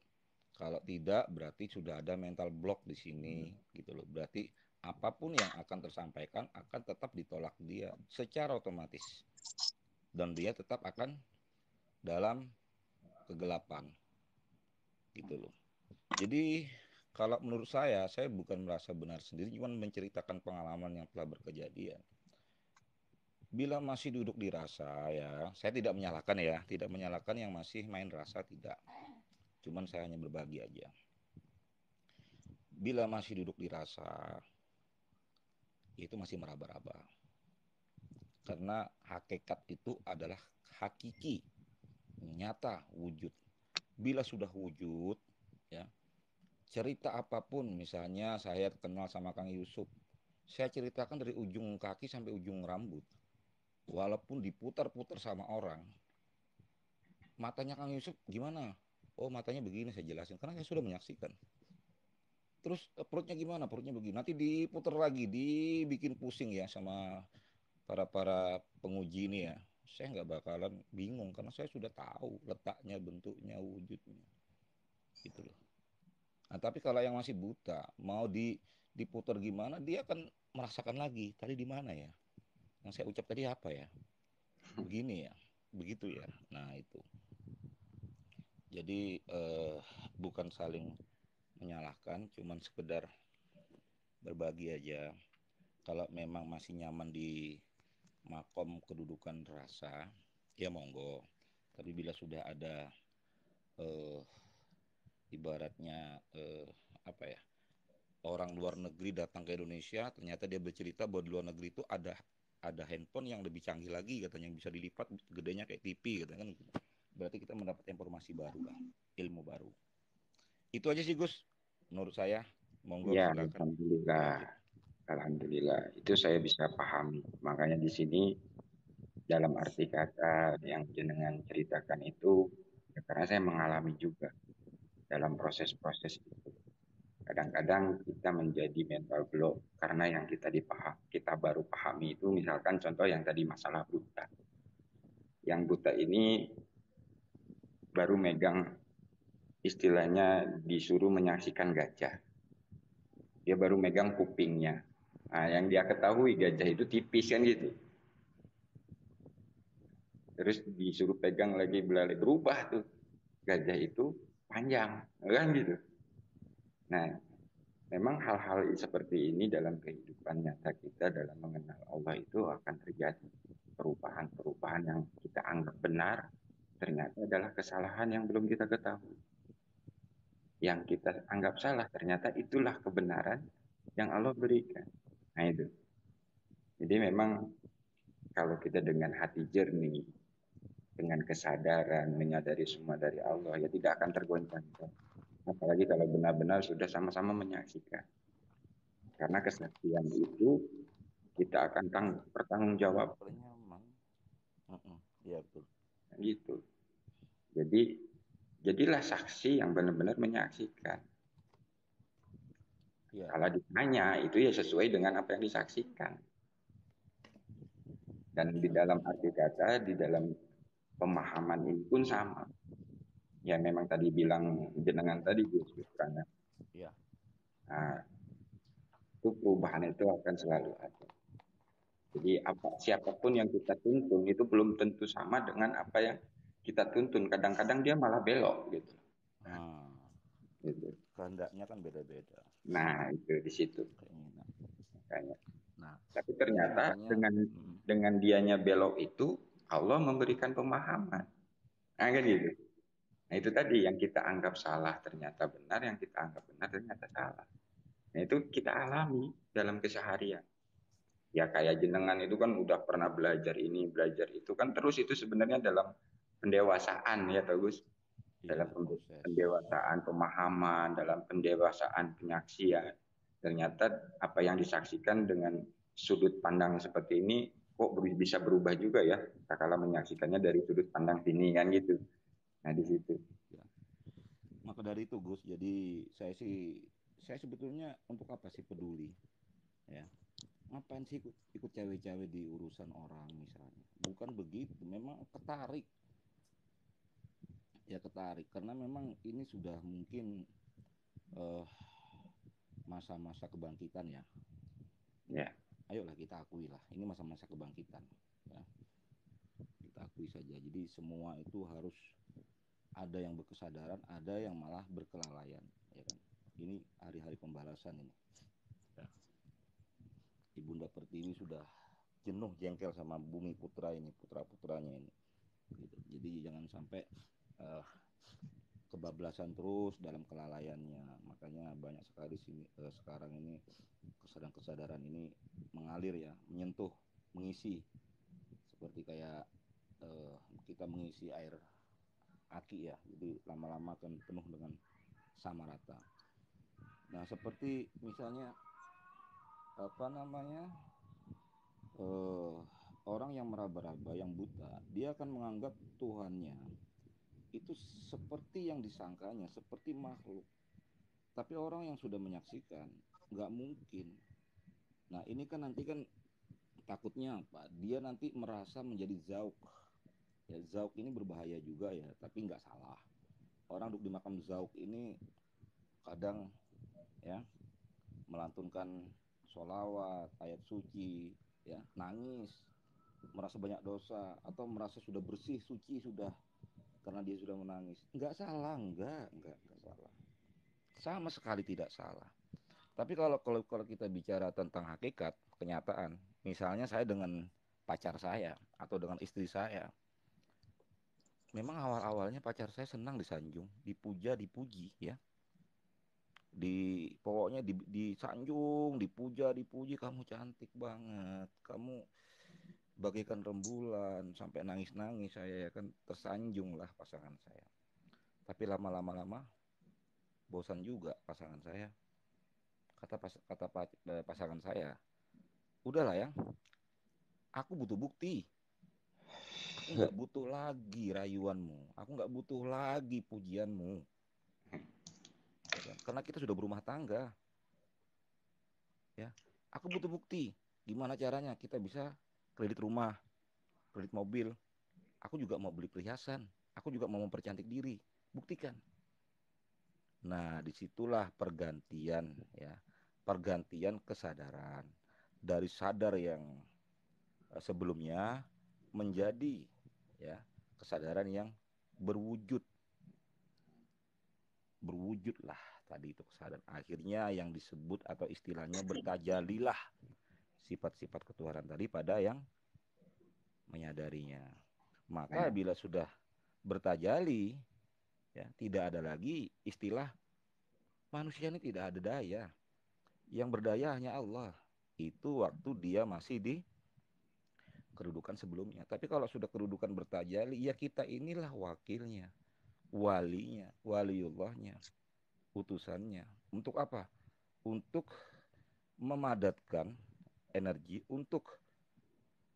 Kalau tidak, berarti sudah ada mental block di sini, gitu loh. Berarti apapun yang akan tersampaikan akan tetap ditolak dia secara otomatis, dan dia tetap akan dalam kegelapan, gitu loh. Jadi kalau menurut saya bukan merasa benar sendiri, cuma menceritakan pengalaman yang telah berkejadian. Bila masih duduk di rasa ya, saya tidak menyalahkan yang masih main rasa, tidak. Cuman saya hanya berbagi aja. Bila masih duduk di rasa, itu masih meraba-raba. Karena hakikat itu adalah hakiki, nyata, wujud. Bila sudah wujud, ya, cerita apapun, misalnya saya kenal sama Kang Yusuf, saya ceritakan dari ujung kaki sampai ujung rambut. Walaupun diputar-putar sama orang, matanya Kang Yusuf gimana? Oh, matanya begini, saya jelasin karena saya sudah menyaksikan. Terus perutnya gimana? Perutnya begini. Nanti diputar lagi, dibikin pusing ya sama para penguji ini ya. Saya nggak bakalan bingung karena saya sudah tahu letaknya, bentuknya, wujudnya. Gitu loh. Nah, tapi kalau yang masih buta, mau diputar gimana, dia akan merasakan lagi. Tadi di mana ya? Yang saya ucap tadi apa ya? Begini ya, begitu ya. Nah itu. Jadi bukan saling menyalahkan, cuman sekedar berbagi aja. Kalau memang masih nyaman di makom kedudukan rasa, ya monggo. Tapi bila sudah ada ibaratnya apa ya, orang luar negeri datang ke Indonesia, ternyata dia bercerita bahwa di luar negeri itu ada handphone yang lebih canggih lagi katanya, yang bisa dilipat gedenya kayak TV katanya kan. Berarti kita mendapat informasi baru lah, ilmu baru. Itu aja sih Gus menurut saya. Monggo Ya, silakan. Alhamdulillah itu saya bisa pahami. Makanya di sini dalam arti kata yang jenengan ceritakan itu ya, karena saya mengalami juga dalam proses-proses itu. Kadang-kadang kita menjadi mental block karena yang kita baru pahami itu, misalkan contoh yang tadi masalah buta. Yang buta ini baru megang, istilahnya disuruh menyaksikan gajah. Dia baru megang kupingnya. Nah, yang dia ketahui gajah itu tipis kan gitu. Terus disuruh pegang lagi belalai, berubah tuh. Gajah itu panjang, kan gitu. Nah, memang hal-hal seperti ini dalam kehidupan nyata kita dalam mengenal Allah itu akan terjadi. Perubahan-perubahan yang kita anggap benar, ternyata adalah kesalahan yang belum kita ketahui. Yang kita anggap salah, ternyata itulah kebenaran yang Allah berikan. Nah itu. Jadi memang kalau kita dengan hati jernih, dengan kesadaran, menyadari semua dari Allah, ya tidak akan tergoncangkan. Apalagi kalau benar-benar sudah sama-sama menyaksikan. Karena kesaksian itu kita akan bertanggung jawab. Iya betul. Gitu. Jadi jadilah saksi yang benar-benar menyaksikan. Ya. Kalau ditanya itu ya sesuai dengan apa yang disaksikan. Dan di dalam arti kata, di dalam pemahaman ini pun sama. Ya memang tadi bilang jenengan tadi Gus karena ya. Nah, itu perubahan itu akan selalu ada. Jadi siapapun yang kita tuntun itu belum tentu sama dengan apa yang kita tuntun. Kadang-kadang dia malah belok gitu. Gitu. Kehendaknya kan beda-beda. Nah itu di situ. Makanya. Nah, tapi ternyata dengan dianya belok itu Allah memberikan pemahaman. Nah kan gitu. Nah itu tadi yang kita anggap salah ternyata benar, yang kita anggap benar ternyata salah. Nah itu kita alami dalam keseharian. Ya kayak jenengan itu kan udah pernah belajar ini, belajar itu kan terus itu sebenarnya dalam pendewasaan ya Gus. Dalam pendewasaan pemahaman, dalam pendewasaan penyaksian. Ternyata apa yang disaksikan dengan sudut pandang seperti ini kok bisa berubah juga ya. Kakala menyaksikannya dari sudut pandang sini kan gitu. Nah di situ. Ya. Maka dari itu Gus, jadi saya sebetulnya untuk apa sih peduli? Ya. Ngapain sih ikut cawe-cawe di urusan orang misalnya? Bukan begitu, memang ketarik. Ya ketarik karena memang ini sudah mungkin masa-masa kebangkitan ya. Ya. Ayolah kita akui lah, ini masa-masa kebangkitan. Ya. Kita akui saja. Jadi semua itu harus ada yang berkesadaran, ada yang malah berkelalaian, ya kan? Ini hari-hari pembalasan ini. Ya. Ibunda Pertiwi sudah jenuh jengkel sama Bumi Putra ini, putra-putranya ini. Gitu. Jadi jangan sampai kebablasan terus dalam kelalaiannya. Makanya banyak sekali sekarang ini kesadaran-kesadaran ini mengalir ya, menyentuh, mengisi. Seperti kayak kita mengisi air aki ya, jadi lama-lama akan penuh dengan sama rata. Nah seperti misalnya orang yang meraba-raba, yang buta, dia akan menganggap Tuhannya itu seperti yang disangkanya, seperti makhluk. Tapi orang yang sudah menyaksikan, nggak mungkin. Nah ini kan nanti kan takutnya apa? Dia nanti merasa menjadi zauk. Ya zauk ini berbahaya juga ya, tapi nggak salah. Orang duduk di makam zauk ini kadang ya melantunkan sholawat, ayat suci, ya nangis, merasa banyak dosa atau merasa sudah bersih, suci sudah karena dia sudah menangis. Nggak salah, nggak salah. Sama sekali tidak salah. Tapi kalau kita bicara tentang hakikat, kenyataan, misalnya saya dengan pacar saya atau dengan istri saya, memang awal-awalnya pacar saya senang disanjung, dipuja, dipuji, ya. Pokoknya disanjung, dipuja, dipuji, kamu cantik banget, kamu bagaikan rembulan, sampai nangis-nangis saya ya kan, tersanjung lah pasangan saya. Tapi lama-lama bosan juga pasangan saya. Kata pasangan saya, udahlah ya, aku butuh bukti. Aku nggak butuh lagi rayuanmu, aku nggak butuh lagi pujianmu. Karena kita sudah berumah tangga. Ya, aku butuh bukti. Gimana caranya kita bisa kredit rumah, kredit mobil. Aku juga mau beli perhiasan. Aku juga mau mempercantik diri. Buktikan. Nah, disitulah pergantian ya, pergantian kesadaran. dari sadar yang sebelumnya menjadi ya kesadaran yang berwujud lah tadi itu kesadaran. Akhirnya yang disebut atau istilahnya bertajalilah sifat-sifat ketuhanan tadi pada yang menyadarinya. Maka bila sudah bertajali, ya tidak ada lagi istilah manusia ini tidak ada daya. Yang berdaya hanya Allah. Itu waktu dia masih di kedudukan sebelumnya. Tapi kalau sudah kedudukan bertajali, ya kita inilah wakilnya, walinya, waliullahnya, utusannya. Untuk apa? Untuk memadatkan energi, untuk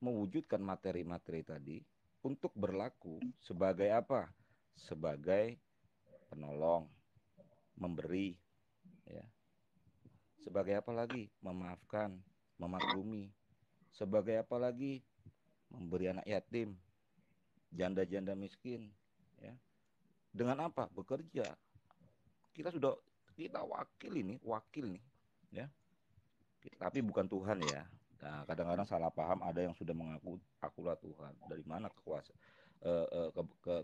mewujudkan materi-materi tadi, untuk berlaku sebagai apa? Sebagai penolong, memberi, ya. Sebagai apa lagi? Memaafkan, memaklumi. Sebagai apa lagi? Memberi anak yatim, janda-janda miskin, ya. Dengan apa? Bekerja. Kita wakil nih, ya. Tapi bukan Tuhan ya. Nah, kadang-kadang salah paham, ada yang sudah mengaku akulah Tuhan. Dari mana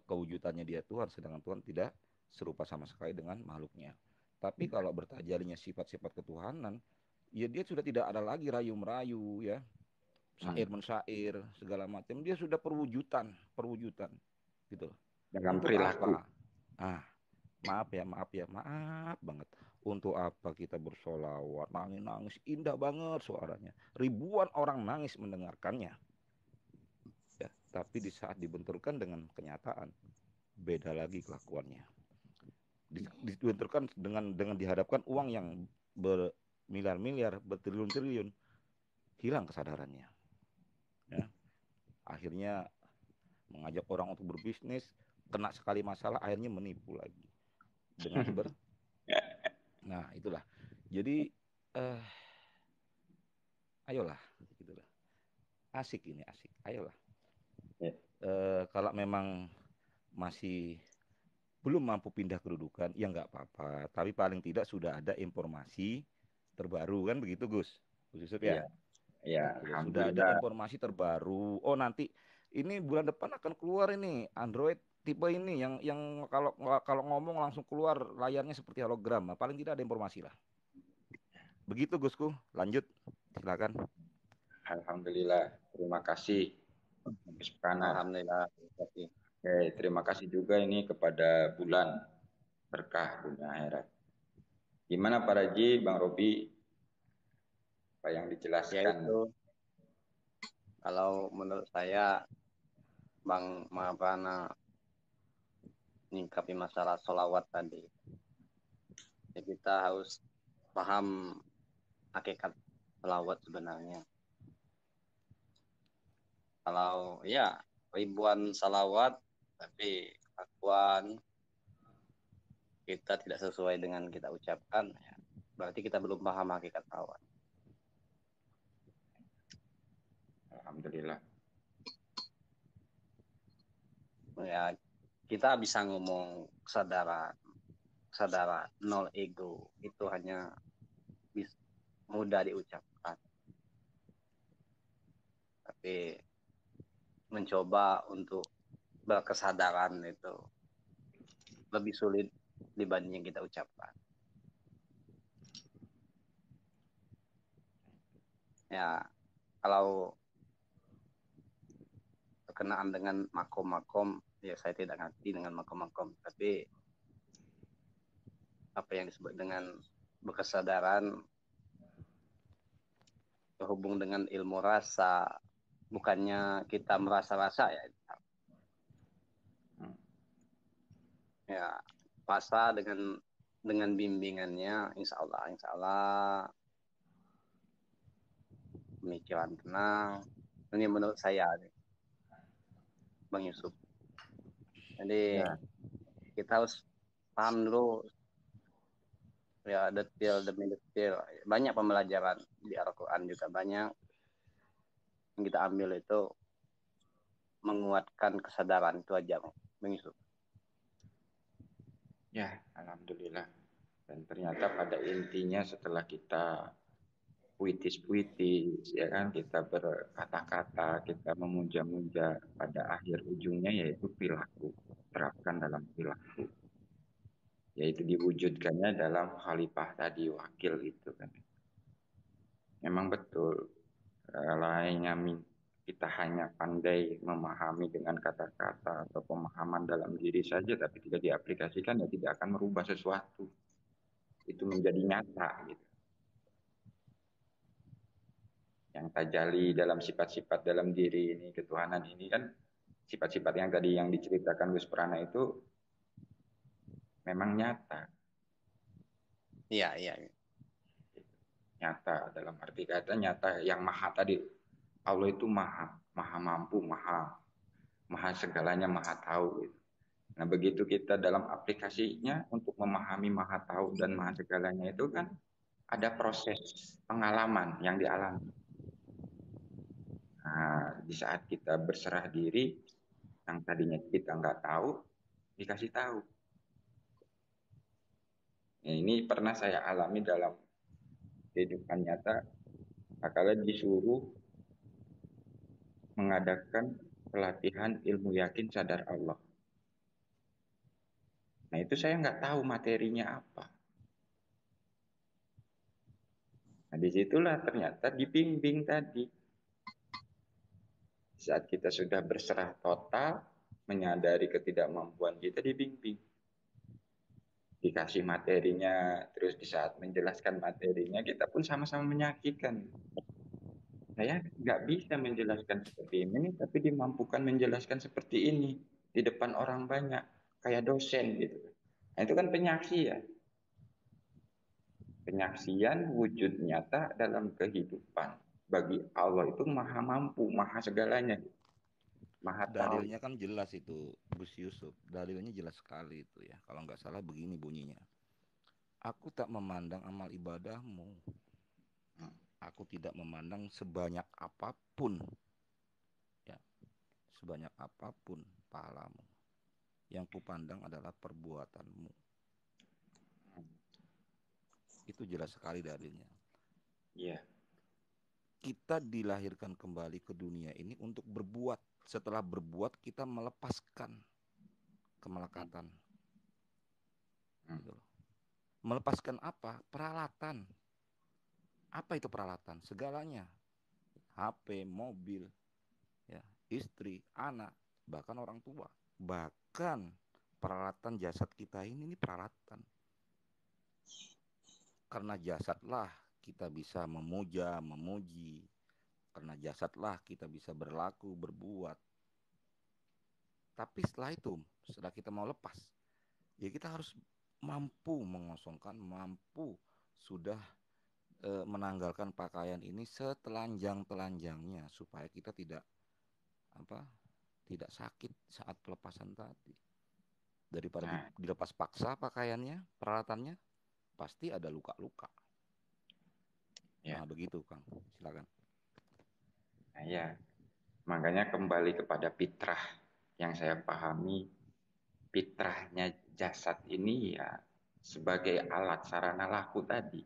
kewujudannya dia Tuhan, sedangkan Tuhan tidak serupa sama sekali dengan makhluknya. Tapi kalau bertajalinya sifat-sifat ketuhanan, ya dia sudah tidak ada lagi rayu-merayu, ya, syair mensyair segala macam. Dia sudah perwujudan, gitu. Dengan Untuk perilaku. Apa? Maaf banget. Untuk apa kita bersolawat, nangis indah banget suaranya. Ribuan orang nangis mendengarkannya. Ya, tapi di saat dibenturkan dengan kenyataan, beda lagi kelakuannya. Dibenturkan dengan dihadapkan uang yang bermiliar-miliar, bertriliun-triliun, hilang kesadarannya. Ya. Akhirnya mengajak orang untuk berbisnis, kena sekali masalah, akhirnya menipu lagi. Dengan Nah, itulah. Jadi ayolah, gitulah. Asik. Ayolah. Kalau memang masih belum mampu pindah kedudukan, ya nggak apa-apa. Tapi paling tidak sudah ada informasi terbaru, kan begitu, Gus Yusuf ya? Ya, sudah ada informasi terbaru. Oh, nanti ini bulan depan akan keluar ini Android tipe ini yang kalau ngomong langsung keluar layarnya seperti hologram. Nah, paling tidak ada informasi lah. Begitu, Gusku. Lanjut, silakan. Alhamdulillah, terima kasih. Alhamdulillah. Oke, terima kasih juga ini kepada Bulan Berkah Dunia Akhirat. Gimana Pak Raji, Bang Robi, apa yang dijelaskan? Ya itu, kalau menurut saya, Bang Mabrana menyikapi masalah sholawat tadi, ya kita harus paham hakikat sholawat sebenarnya. Kalau ya ribuan salawat tapi kelakuan kita tidak sesuai dengan kita ucapkan, ya, berarti kita belum paham hakikat salawat. Alhamdulillah. Ya, kita bisa ngomong kesadaran, nol ego, itu hanya mudah diucapkan. Tapi mencoba untuk berkesadaran itu lebih sulit dibanding yang kita ucapkan. Ya, kalau berkenaan dengan makom-makom, ya saya tidak ngerti dengan makom-makom, tapi apa yang disebut dengan berkesadaran berhubung dengan ilmu rasa, bukannya kita merasa-rasa ya. Ya, rasa dengan bimbingannya, insya Allah pemikiran tenang. Ini menurut saya, Bang Yusuf. Jadi kita harus paham dulu ya, detail demi detail. Banyak pembelajaran di Al-Quran juga banyak yang kita ambil itu menguatkan kesadaran, itu aja, Bang Yusuf. Ya, alhamdulillah. Dan ternyata pada intinya setelah kita puitis-puitis, ya kan, kita berkata-kata, kita memuja-muja, pada akhir ujungnya yaitu perilaku, terapkan dalam perilaku, yaitu diwujudkannya dalam khalifah tadi, wakil itu kan. Memang betul, lainnya kita hanya pandai memahami dengan kata-kata atau pemahaman dalam diri saja, tapi tidak diaplikasikan, ya tidak akan merubah sesuatu. Itu menjadi nyata gitu. Yang tajali dalam sifat-sifat dalam diri ini, ketuhanan ini kan, sifat-sifat yang tadi yang diceritakan Gus Prana itu memang nyata. Iya. Nyata dalam arti kata nyata, yang maha tadi. Allah itu maha mampu, maha segalanya, maha tahu gitu. Nah, begitu kita dalam aplikasinya untuk memahami maha tahu dan maha segalanya itu kan ada proses pengalaman yang dialami. Nah, di saat kita berserah diri, yang tadinya kita nggak tahu, dikasih tahu. Nah, ini pernah saya alami dalam kehidupan nyata. Kala disuruh mengadakan pelatihan ilmu yakin sadar Allah. Nah, itu saya nggak tahu materinya apa. Nah, disitulah ternyata dibimbing tadi. Saat kita sudah berserah total, menyadari ketidakmampuan kita, dibimbing. Dikasih materinya, terus di saat menjelaskan materinya, kita pun sama-sama menyakitkan. Saya nggak bisa menjelaskan seperti ini, tapi dimampukan menjelaskan seperti ini di depan orang banyak, kayak dosen gitu. Nah, itu kan penyaksian. Penyaksian wujud nyata dalam kehidupan. Bagi Allah itu maha mampu, maha segalanya. Maha tahu. Dalilnya kan jelas itu, Gus Yusuf. Dalilnya jelas sekali itu ya. Kalau nggak salah begini bunyinya. Aku tak memandang amal ibadahmu. Aku tidak memandang sebanyak apapun, ya, sebanyak apapun pahalamu. Yang kupandang adalah perbuatanmu. Itu jelas sekali dalilnya. Iya. Kita dilahirkan kembali ke dunia ini untuk berbuat. Setelah berbuat kita melepaskan kemelekatan. Gitu loh. Melepaskan apa? Peralatan. Apa itu peralatan? Segalanya. HP, mobil, ya, istri, anak, bahkan orang tua. Bahkan peralatan jasad kita ini peralatan. Karena jasadlah kita bisa memuja, memuji. Karena jasadlah kita bisa berlaku, berbuat. Tapi setelah itu, setelah kita mau lepas, ya kita harus mampu mengosongkan, mampu sudah menanggalkan pakaian ini setelanjang-telanjangnya supaya kita tidak sakit saat pelepasan tadi. Daripada dilepas paksa pakaiannya, peralatannya, pasti ada luka-luka. Ya. Nah, begitu Kang, silakan. Nah, ya, makanya kembali kepada fitrah yang saya pahami. Fitrahnya jasad ini ya sebagai alat sarana laku tadi.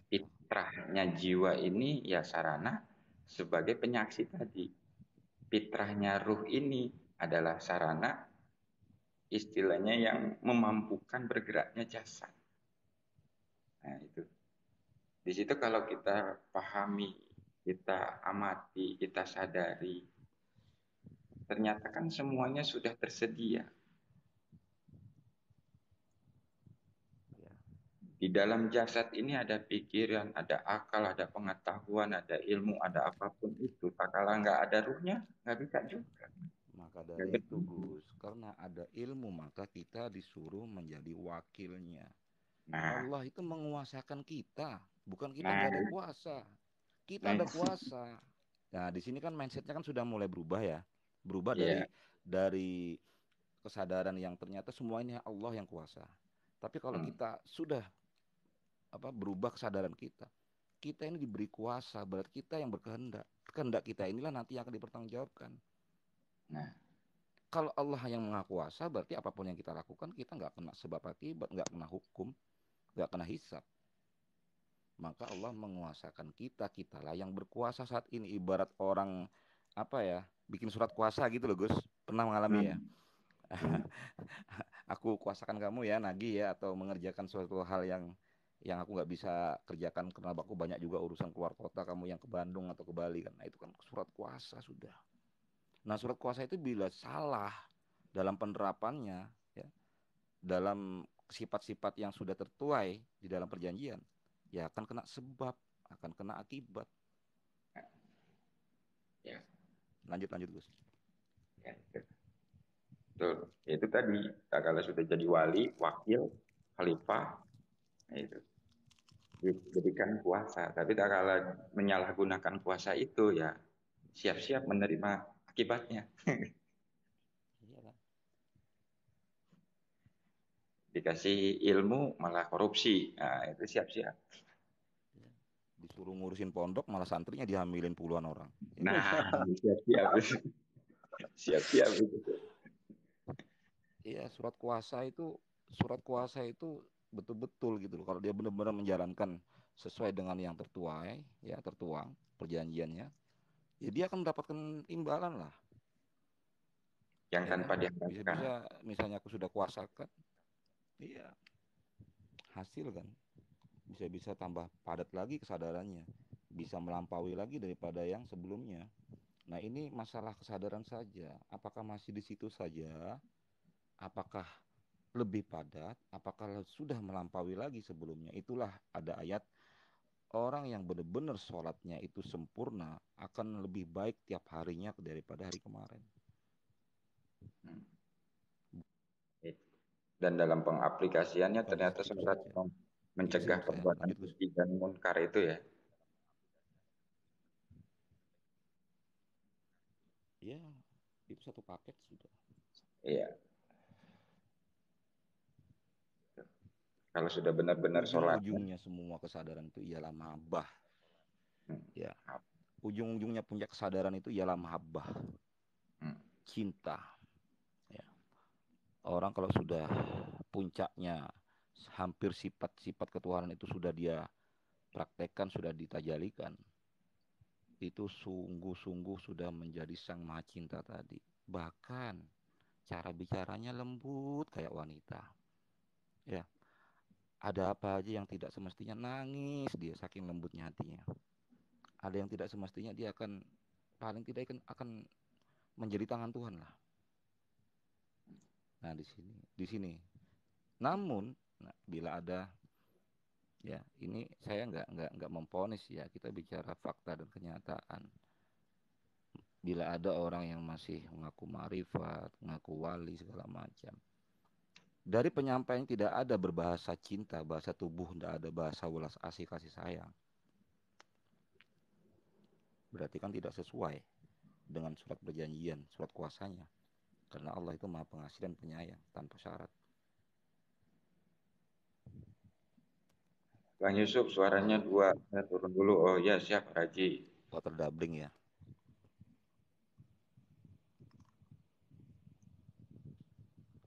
Fitrahnya jiwa ini ya sarana sebagai penyaksi tadi. Fitrahnya ruh ini adalah sarana istilahnya yang memampukan bergeraknya jasad. Nah, itu. Di situ kalau kita pahami, kita amati, kita sadari, ternyata kan semuanya sudah tersedia. Di dalam jasad ini ada pikiran, ada akal, ada pengetahuan, ada ilmu, ada apapun itu. Kalau nggak ada ruhnya, nggak bisa juga. Maka dari itu Gus, karena ada ilmu maka kita disuruh menjadi wakilnya. Nah, Allah itu menguasakan kita, bukan kita nggak ada kuasa. Kita ada kuasa. Nah, di sini kan mindsetnya kan sudah mulai berubah ya, berubah dari kesadaran yang ternyata semua ini Allah yang kuasa. Tapi kalau kita sudah berubah kesadaran kita ini diberi kuasa, berarti kita yang berkehendak. Kehendak kita inilah nanti yang akan dipertanggungjawabkan. Nah, kalau Allah yang maha kuasa, berarti apapun yang kita lakukan kita nggak kena sebab akibat, nggak kena hukum, nggak kena hisab. maka Allah menguasakan kita. Kitalah yang berkuasa saat ini. Ibarat orang apa ya, bikin surat kuasa gitu loh Gus. Pernah mengalami ya? Aku kuasakan kamu ya, nagih ya, atau mengerjakan suatu hal yang aku nggak bisa kerjakan karena aku banyak juga urusan keluar kota, kamu yang ke Bandung atau ke Bali kan. Nah, itu kan surat kuasa sudah. Nah, surat kuasa itu bila salah dalam penerapannya, ya, dalam sifat-sifat yang sudah tertuai di dalam perjanjian, ya akan kena sebab, akan kena akibat. Ya. Lanjut Gus. Ya, betul. Itu tadi, kalau sudah jadi wali, wakil, khalifah, nah itu diberikan kuasa. Tapi kalau menyalahgunakan kuasa itu, ya siap-siap menerima akibatnya. Iya kan? Dikasih ilmu malah korupsi, nah itu siap-siap. Disuruh ngurusin pondok malah santrinya dihamilin puluhan orang. Nah, siap-siap. Siap-siap itu. Iya, surat kuasa itu betul-betul gitu loh. Kalau dia benar-benar menjalankan sesuai dengan yang tertuai, ya tertuang perjanjiannya, ya dia akan mendapatkan imbalan lah. Yang Ya tanpa kan? diharapkan. Bisa-bisa misalnya aku sudah kuasakan, iya hasil kan. Bisa-bisa tambah padat lagi kesadarannya, bisa melampaui lagi daripada yang sebelumnya. Nah, ini masalah kesadaran saja. Apakah masih di situ saja? Apakah lebih padat? Apakah sudah melampaui lagi sebelumnya? Itulah ada ayat, orang yang benar-benar sholatnya itu sempurna akan lebih baik tiap harinya daripada hari kemarin. Dan dalam pengaplikasiannya Bukan ternyata di situ sholat saja. mencegah perbuatan Lanjut, Gus. keji dan munkar itu ya. Iya, itu satu paket sudah. Iya. Kalau sudah benar-benar sholat. Ujung-ujungnya semua kesadaran itu ialah mahabbah. Ya. Ujung-ujungnya punya kesadaran itu ialah mahabbah. Cinta. Ya. Orang kalau sudah puncaknya hampir sifat-sifat ketuhanan itu sudah dia praktekkan, sudah ditajalikan, itu sungguh-sungguh sudah menjadi sang maha cinta tadi. Bahkan cara bicaranya lembut kayak wanita. Ya, ada apa aja yang tidak semestinya nangis dia saking lembutnya hatinya. Ada yang tidak semestinya dia akan paling tidak akan menjadi tangan Tuhan lah. Nah, di sini. Namun, bila ada, ya ini saya nggak memponis ya, kita bicara fakta dan kenyataan. Bila ada orang yang masih mengaku ma'rifat, mengaku wali segala macam, dari penyampaian tidak ada berbahasa cinta, bahasa tubuh, tidak ada bahasa welas asih kasih sayang, berarti kan tidak sesuai dengan surat perjanjian, surat kuasanya. Karena Allah itu maha pengasih dan penyayang tanpa syarat. Bang Yusuf suaranya dua, saya turun dulu. Oh ya siap Raji. Oh, terdabling ya.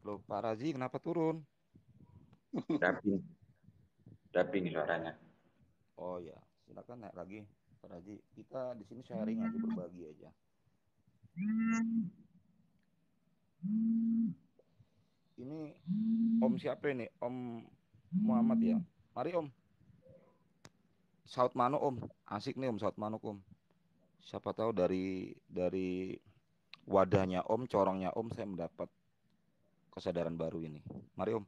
Loh, Pak Razi kenapa turun? Dubbing suaranya. Oh ya, silakan naik lagi Pak Razi. Kita di sini sharing aja, berbagi aja. Ini Om siapa ini? Om Muhammad ya. Mari Om. Saut Manuk Om. Asik nih Om, Saut Manuk Om. Siapa tahu dari wadahnya Om, corongnya Om, saya mendapat kesadaran baru ini. Mari Om.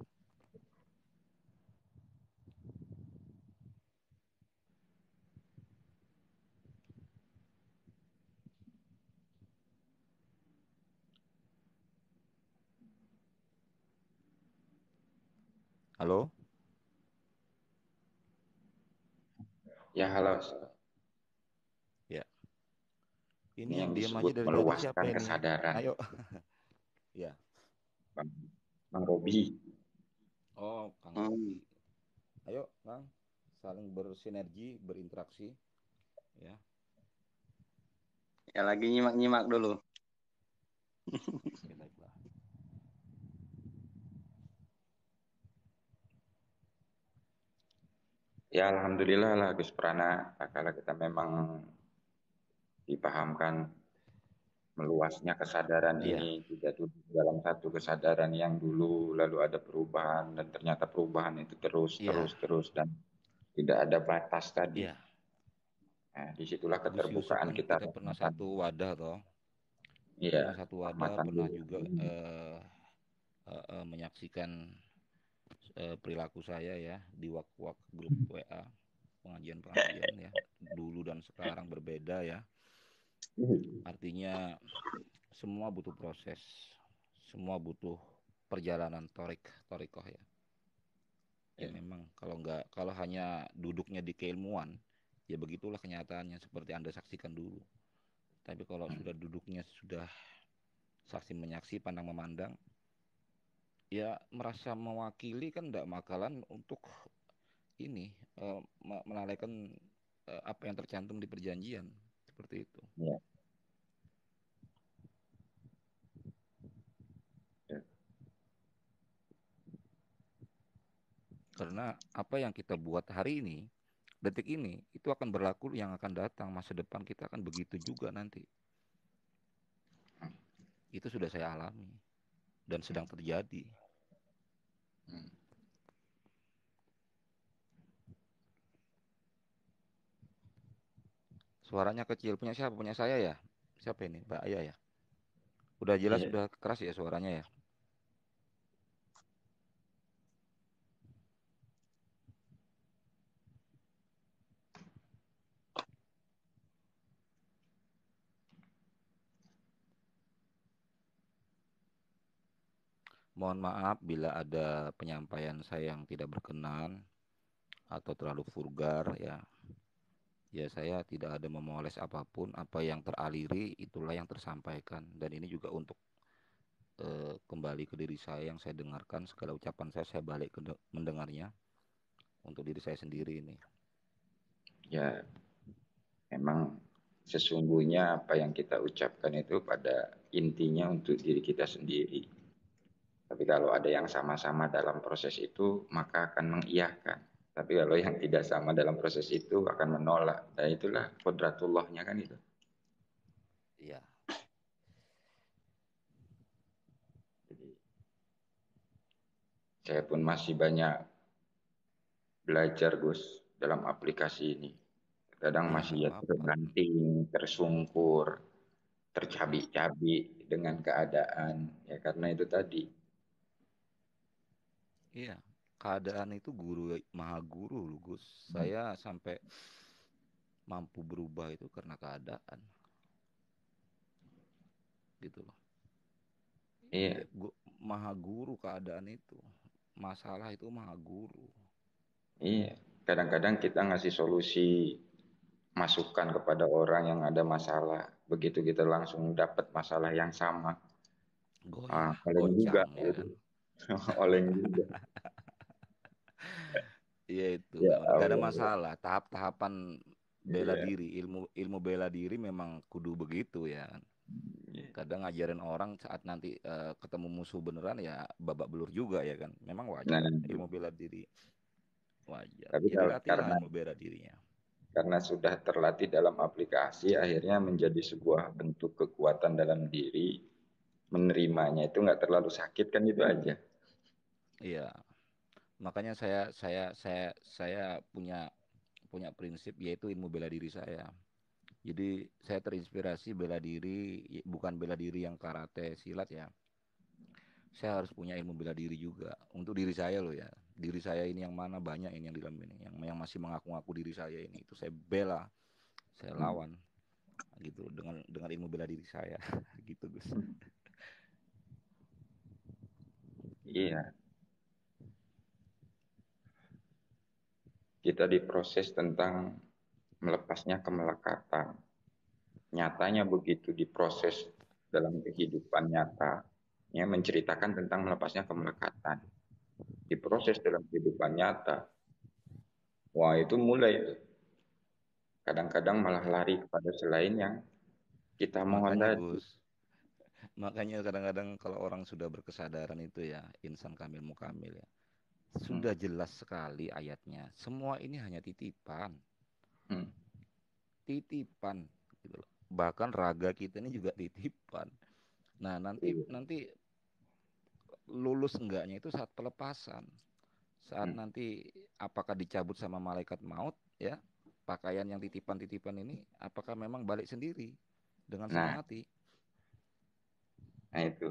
Halo? Ya halo. Ya. Ini Ini yang yang diam aja disebut dari tadi siapa meluaskan ini? kesadaran. Ayo. Ya. Bang Robi. Oh, Kang Robi. Ayo, Kang. Saling bersinergi, berinteraksi. Ya. Ya lagi nyimak-nyimak dulu. Oke, baiklah. Ya alhamdulillah lah Gus Prana, kalau kita memang dipahamkan meluasnya kesadaran Iya, ini, tidak duduk dalam satu kesadaran yang dulu lalu ada perubahan dan ternyata perubahan itu terus iya, terus terus dan tidak ada batas tadi. iya. Nah, disitulah Gus Yusuf keterbukaan kan kita kita pernah rahmatan. satu wadah toh, Iya, pernah satu wadah, rahmatan pernah lil juga alamin. menyaksikan perilaku saya ya di wak-wak grup WA pengajian-pengajian ya. Dulu dan sekarang berbeda ya. Artinya semua butuh proses, semua butuh perjalanan torikoh ya. Ya Ya. memang kalau hanya duduknya di keilmuan, ya begitulah kenyataannya seperti Anda saksikan dulu. Tapi kalau sudah duduknya sudah saksi menyaksi, pandang memandang, ya merasa mewakili kan tidak makalan untuk ini melalaikan apa yang tercantum di perjanjian seperti itu. Ya. Ya. Karena apa yang kita buat hari ini, detik ini, itu akan berlaku yang akan datang, masa depan kita akan begitu juga nanti. Itu sudah saya alami dan sedang terjadi. Hmm. Suaranya kecil, punya siapa? Punya saya ya? Siapa ini? Mbak Ayah ya? Udah jelas, Iya. sudah keras ya suaranya ya? Mohon maaf bila ada penyampaian saya yang tidak berkenan atau terlalu vulgar ya. Ya saya tidak ada memoles apapun, apa yang teraliri itulah yang tersampaikan. Dan ini juga untuk kembali ke diri saya yang saya dengarkan, segala ucapan saya balik ke mendengarnya untuk diri saya sendiri ini. Ya, memang sesungguhnya apa yang kita ucapkan itu pada intinya untuk diri kita sendiri. Tapi kalau ada yang sama-sama dalam proses itu, maka akan mengiyakan. Tapi kalau yang tidak sama dalam proses itu akan menolak. Dan itulah kodratullahnya kan itu. Iya, Jadi, saya pun masih banyak belajar Gus dalam aplikasi ini. Kadang iya masih nggak ya apa-apa. terbanting, tersungkur, tercabik-cabik dengan keadaan. Ya karena itu tadi. Iya, keadaan itu guru, maha guru loh Gus. Saya sampai mampu berubah itu karena keadaan, gitu loh. Iya, Iya, maha guru keadaan itu. Masalah itu maha guru. iya. Kadang-kadang kita ngasih solusi masukan kepada orang yang ada masalah. Begitu kita langsung dapat masalah yang sama. Ah, Goyah, oleng juga goncang ya gitu. kan. Oleng juga. Iya itu, Ya gak ada Allah. masalah. Tahap-tahapan bela Iya. diri, ilmu ilmu bela diri memang kudu begitu ya kan. Iya. Kadang ngajarin orang saat nanti ketemu musuh beneran ya babak belur juga ya kan. Memang Nah, wajar ilmu bela diri, wajar. tapi Ya dilatihlah karena ilmu bela dirinya. sudah terlatih dalam aplikasi, akhirnya menjadi sebuah bentuk kekuatan dalam diri. Menerimanya itu nggak terlalu sakit kan itu aja. Iya, makanya saya punya punya prinsip yaitu ilmu bela diri saya. Jadi saya terinspirasi bela diri, bukan bela diri yang karate silat ya. Saya harus punya ilmu bela diri juga untuk diri saya loh ya. Diri saya ini yang mana banyak ini yang di dalam ini, yang masih mengaku-ngaku diri saya ini itu saya bela, saya lawan gitu dengan ilmu bela diri saya gitu Gus. Iya, kita diproses tentang melepasnya kemelekatan. Nyatanya begitu diproses dalam kehidupan nyata, ya menceritakan tentang melepasnya kemelekatan. Diproses dalam kehidupan nyata, wah itu mulai itu. Kadang-kadang malah Ya, lari kepada selain yang kita mohon makanya tadi. Gus, makanya kadang-kadang kalau orang sudah berkesadaran itu ya insan kamil mukamil ya. Sudah jelas sekali ayatnya. Semua ini hanya titipan. Titipan gitu loh. Bahkan raga kita ini juga titipan. Nah, nanti lulus enggaknya itu saat pelepasan. Saat nanti apakah dicabut sama malaikat maut ya, pakaian yang titipan-titipan ini apakah memang balik sendiri dengan senang hati. Nah itu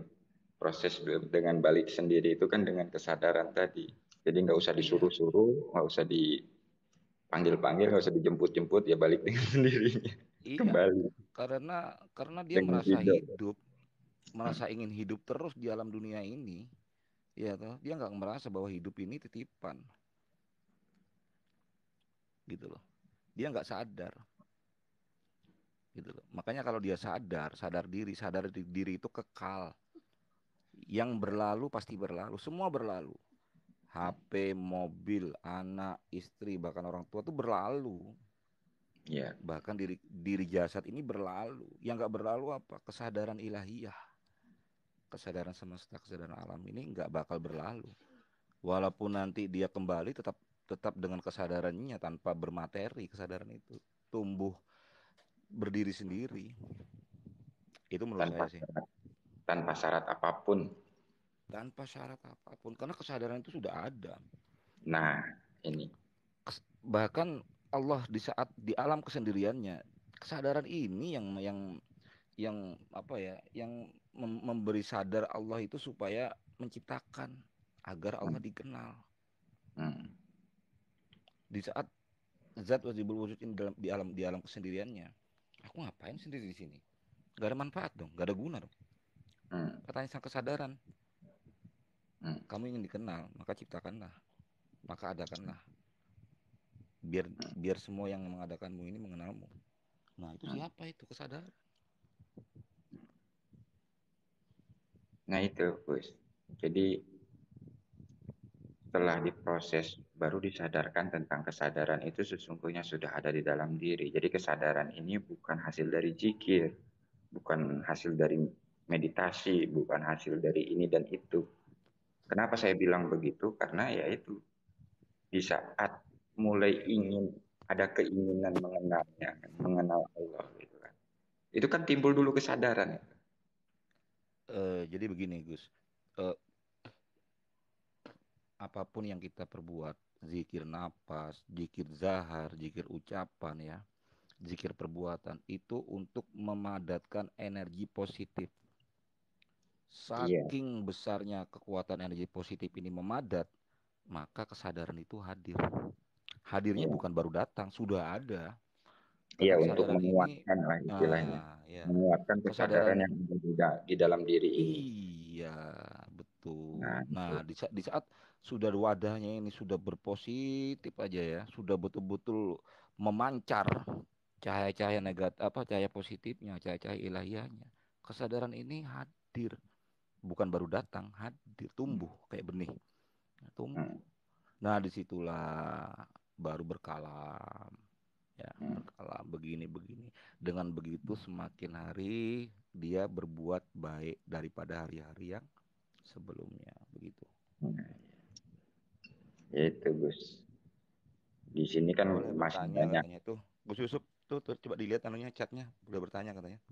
proses dengan balik sendiri itu kan dengan kesadaran tadi. Jadi nggak usah disuruh-suruh, nggak usah dipanggil-panggil, nggak usah dijemput-jemput, ya balik dengan sendirinya. Iya, Kembali. Karena dia Dengan merasa hidup. hidup, merasa ingin hidup terus di alam dunia ini. Ya toh, dia nggak merasa bahwa hidup ini titipan. Gitu loh. Dia nggak sadar. Gitu loh. Makanya kalau dia sadar diri itu kekal. Yang berlalu pasti berlalu, semua berlalu. HP, mobil, anak, istri, bahkan orang tua itu berlalu. Yeah. Bahkan diri jasad ini berlalu. Yang nggak berlalu apa? Kesadaran ilahiyah. Kesadaran semesta, kesadaran alam ini nggak bakal berlalu. Walaupun nanti dia kembali tetap dengan kesadarannya tanpa bermateri, kesadaran itu tumbuh berdiri sendiri. Itu menurut saya sih. Tanpa syarat apapun. Tanpa syarat apapun, karena kesadaran itu sudah ada. Nah, ini. Bahkan Allah di saat di alam kesendiriannya, kesadaran ini yang apa ya, yang memberi sadar Allah itu supaya menciptakan agar Allah dikenal. Di saat zat wajibul wujud ini di alam kesendiriannya, aku ngapain sendiri di sini? Gak ada manfaat dong, gak ada guna dong. Katanya sang kesadaran, kamu ingin dikenal, maka ciptakanlah, maka adakanlah, biar semua yang mengadakanmu ini mengenalmu. Nah itu siapa itu? Kesadaran. Nah itu Gus. Jadi setelah diproses baru disadarkan tentang kesadaran itu sesungguhnya sudah ada di dalam diri. Jadi kesadaran ini bukan hasil dari zikir, bukan hasil dari meditasi, bukan hasil dari ini dan itu. Kenapa saya bilang begitu? Karena ya itu, di saat mulai ingin ada keinginan mengenalnya, mengenal Allah gitu kan. Itu kan timbul dulu kesadaran. Jadi begini Gus, apapun yang kita perbuat, zikir napas, zikir zahar, zikir ucapan ya, zikir perbuatan itu untuk memadatkan energi positif. Saking besarnya kekuatan energi positif ini memadat, maka kesadaran itu hadir. Hadirnya bukan baru datang, sudah ada. Iya, untuk menguatkan lah istilahnya. Menguatkan kesadaran yang ada di dalam diri ini. Iya, betul. Nah, di saat sudah wadahnya ini sudah berpositif aja ya, sudah betul-betul memancar cahaya-cahaya negatif, cahaya positifnya, cahaya-cahaya ilahiyahnya. Kesadaran ini hadir, bukan baru datang, hadir, tumbuh kayak benih. Tumbuh. Nah, disitulah baru berkalam. Ya, berkalam begini. Dengan begitu semakin hari dia berbuat baik daripada hari-hari yang sebelumnya, begitu. Itu Gus. Di sini kan boleh masih bertanya banyak. Katanya tuh Gus Yusuf tuh coba dilihat anunya chatnya, boleh bertanya katanya.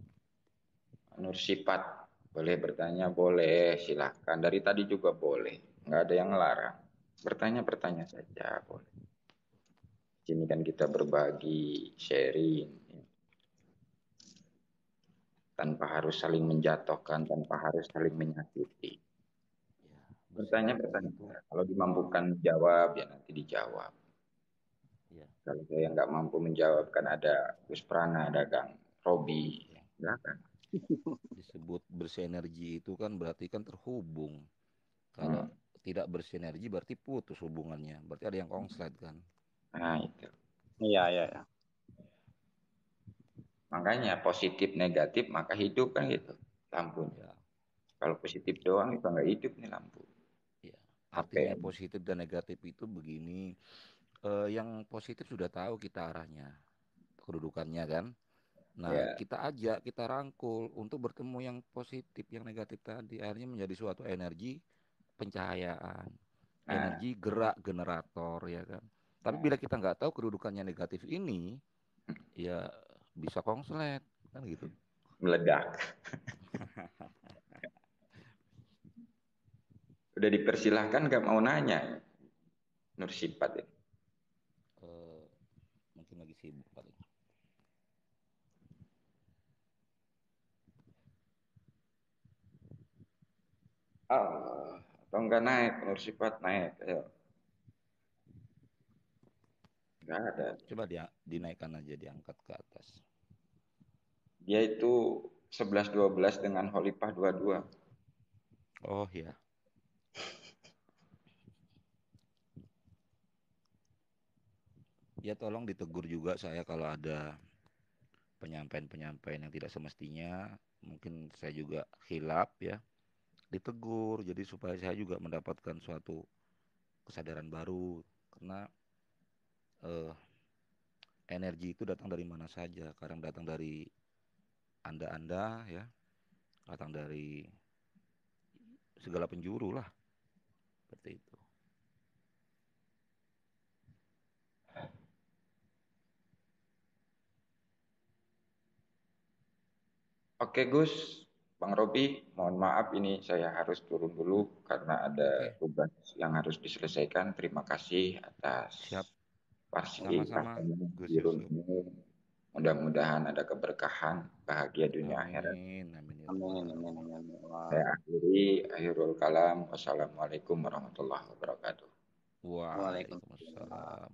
Nur Sifat boleh bertanya, boleh silahkan. Dari tadi juga boleh, nggak ada yang ngelarang. Bertanya saja boleh. Di sini kan kita berbagi, sharing, tanpa harus saling menjatuhkan, tanpa harus saling menyakiti. Bertanya. Kalau dimampukan jawab, ya nanti dijawab. Ya. Kalau saya nggak mampu menjawab, kan ada Gus Prana, ada Kang Robi. Silakan. Disebut bersinergi itu kan berarti kan terhubung. Kalau tidak bersinergi berarti putus hubungannya. Berarti ada yang konslet kan. Nah itu. Iya. Makanya positif negatif maka hidup kan gitu lampu. Ya. Kalau positif doang itu nggak hidup nih lampu. Ya. Artinya positif dan negatif itu begini. Yang positif sudah tahu kita arahnya, kedudukannya kan. Nah, kita ajak, kita rangkul untuk bertemu yang positif, yang negatif tadi. Akhirnya menjadi suatu energi pencahayaan. energi gerak generator ya kan. Tapi bila kita nggak tahu kedudukannya negatif ini, ya bisa konslet kan gitu. Meledak. Udah dipersilahkan nggak mau nanya, Nur Sipat ini. Mungkin lagi sibuk paling. Atau enggak naik, Nur Sipat naik. Ayo. Enggak ada. Coba dia dinaikkan aja, diangkat ke atas. Dia itu 11-12 dengan Khalifah 22. Oh ya. Ya tolong ditegur juga saya kalau ada penyampaian-penyampaian yang tidak semestinya. Mungkin saya juga khilaf ya. Ditegur jadi supaya saya juga mendapatkan suatu kesadaran baru. Karena energi itu datang dari mana saja. Kadang datang dari Anda ya. Datang dari segala penjuru lah. Seperti itu. Oke Gus, Bang Robi, mohon maaf ini saya harus turun dulu karena ada tugas yang harus diselesaikan. Terima kasih atas Siap. partisipasinya Gus di room Yusuf. ini. Mudah-mudahan ada keberkahan, bahagia dunia akhirat. Amin. Ya Amin. Saya akhiri, akhirul kalam. Wassalamualaikum warahmatullahi wabarakatuh. Waalaikumsalam.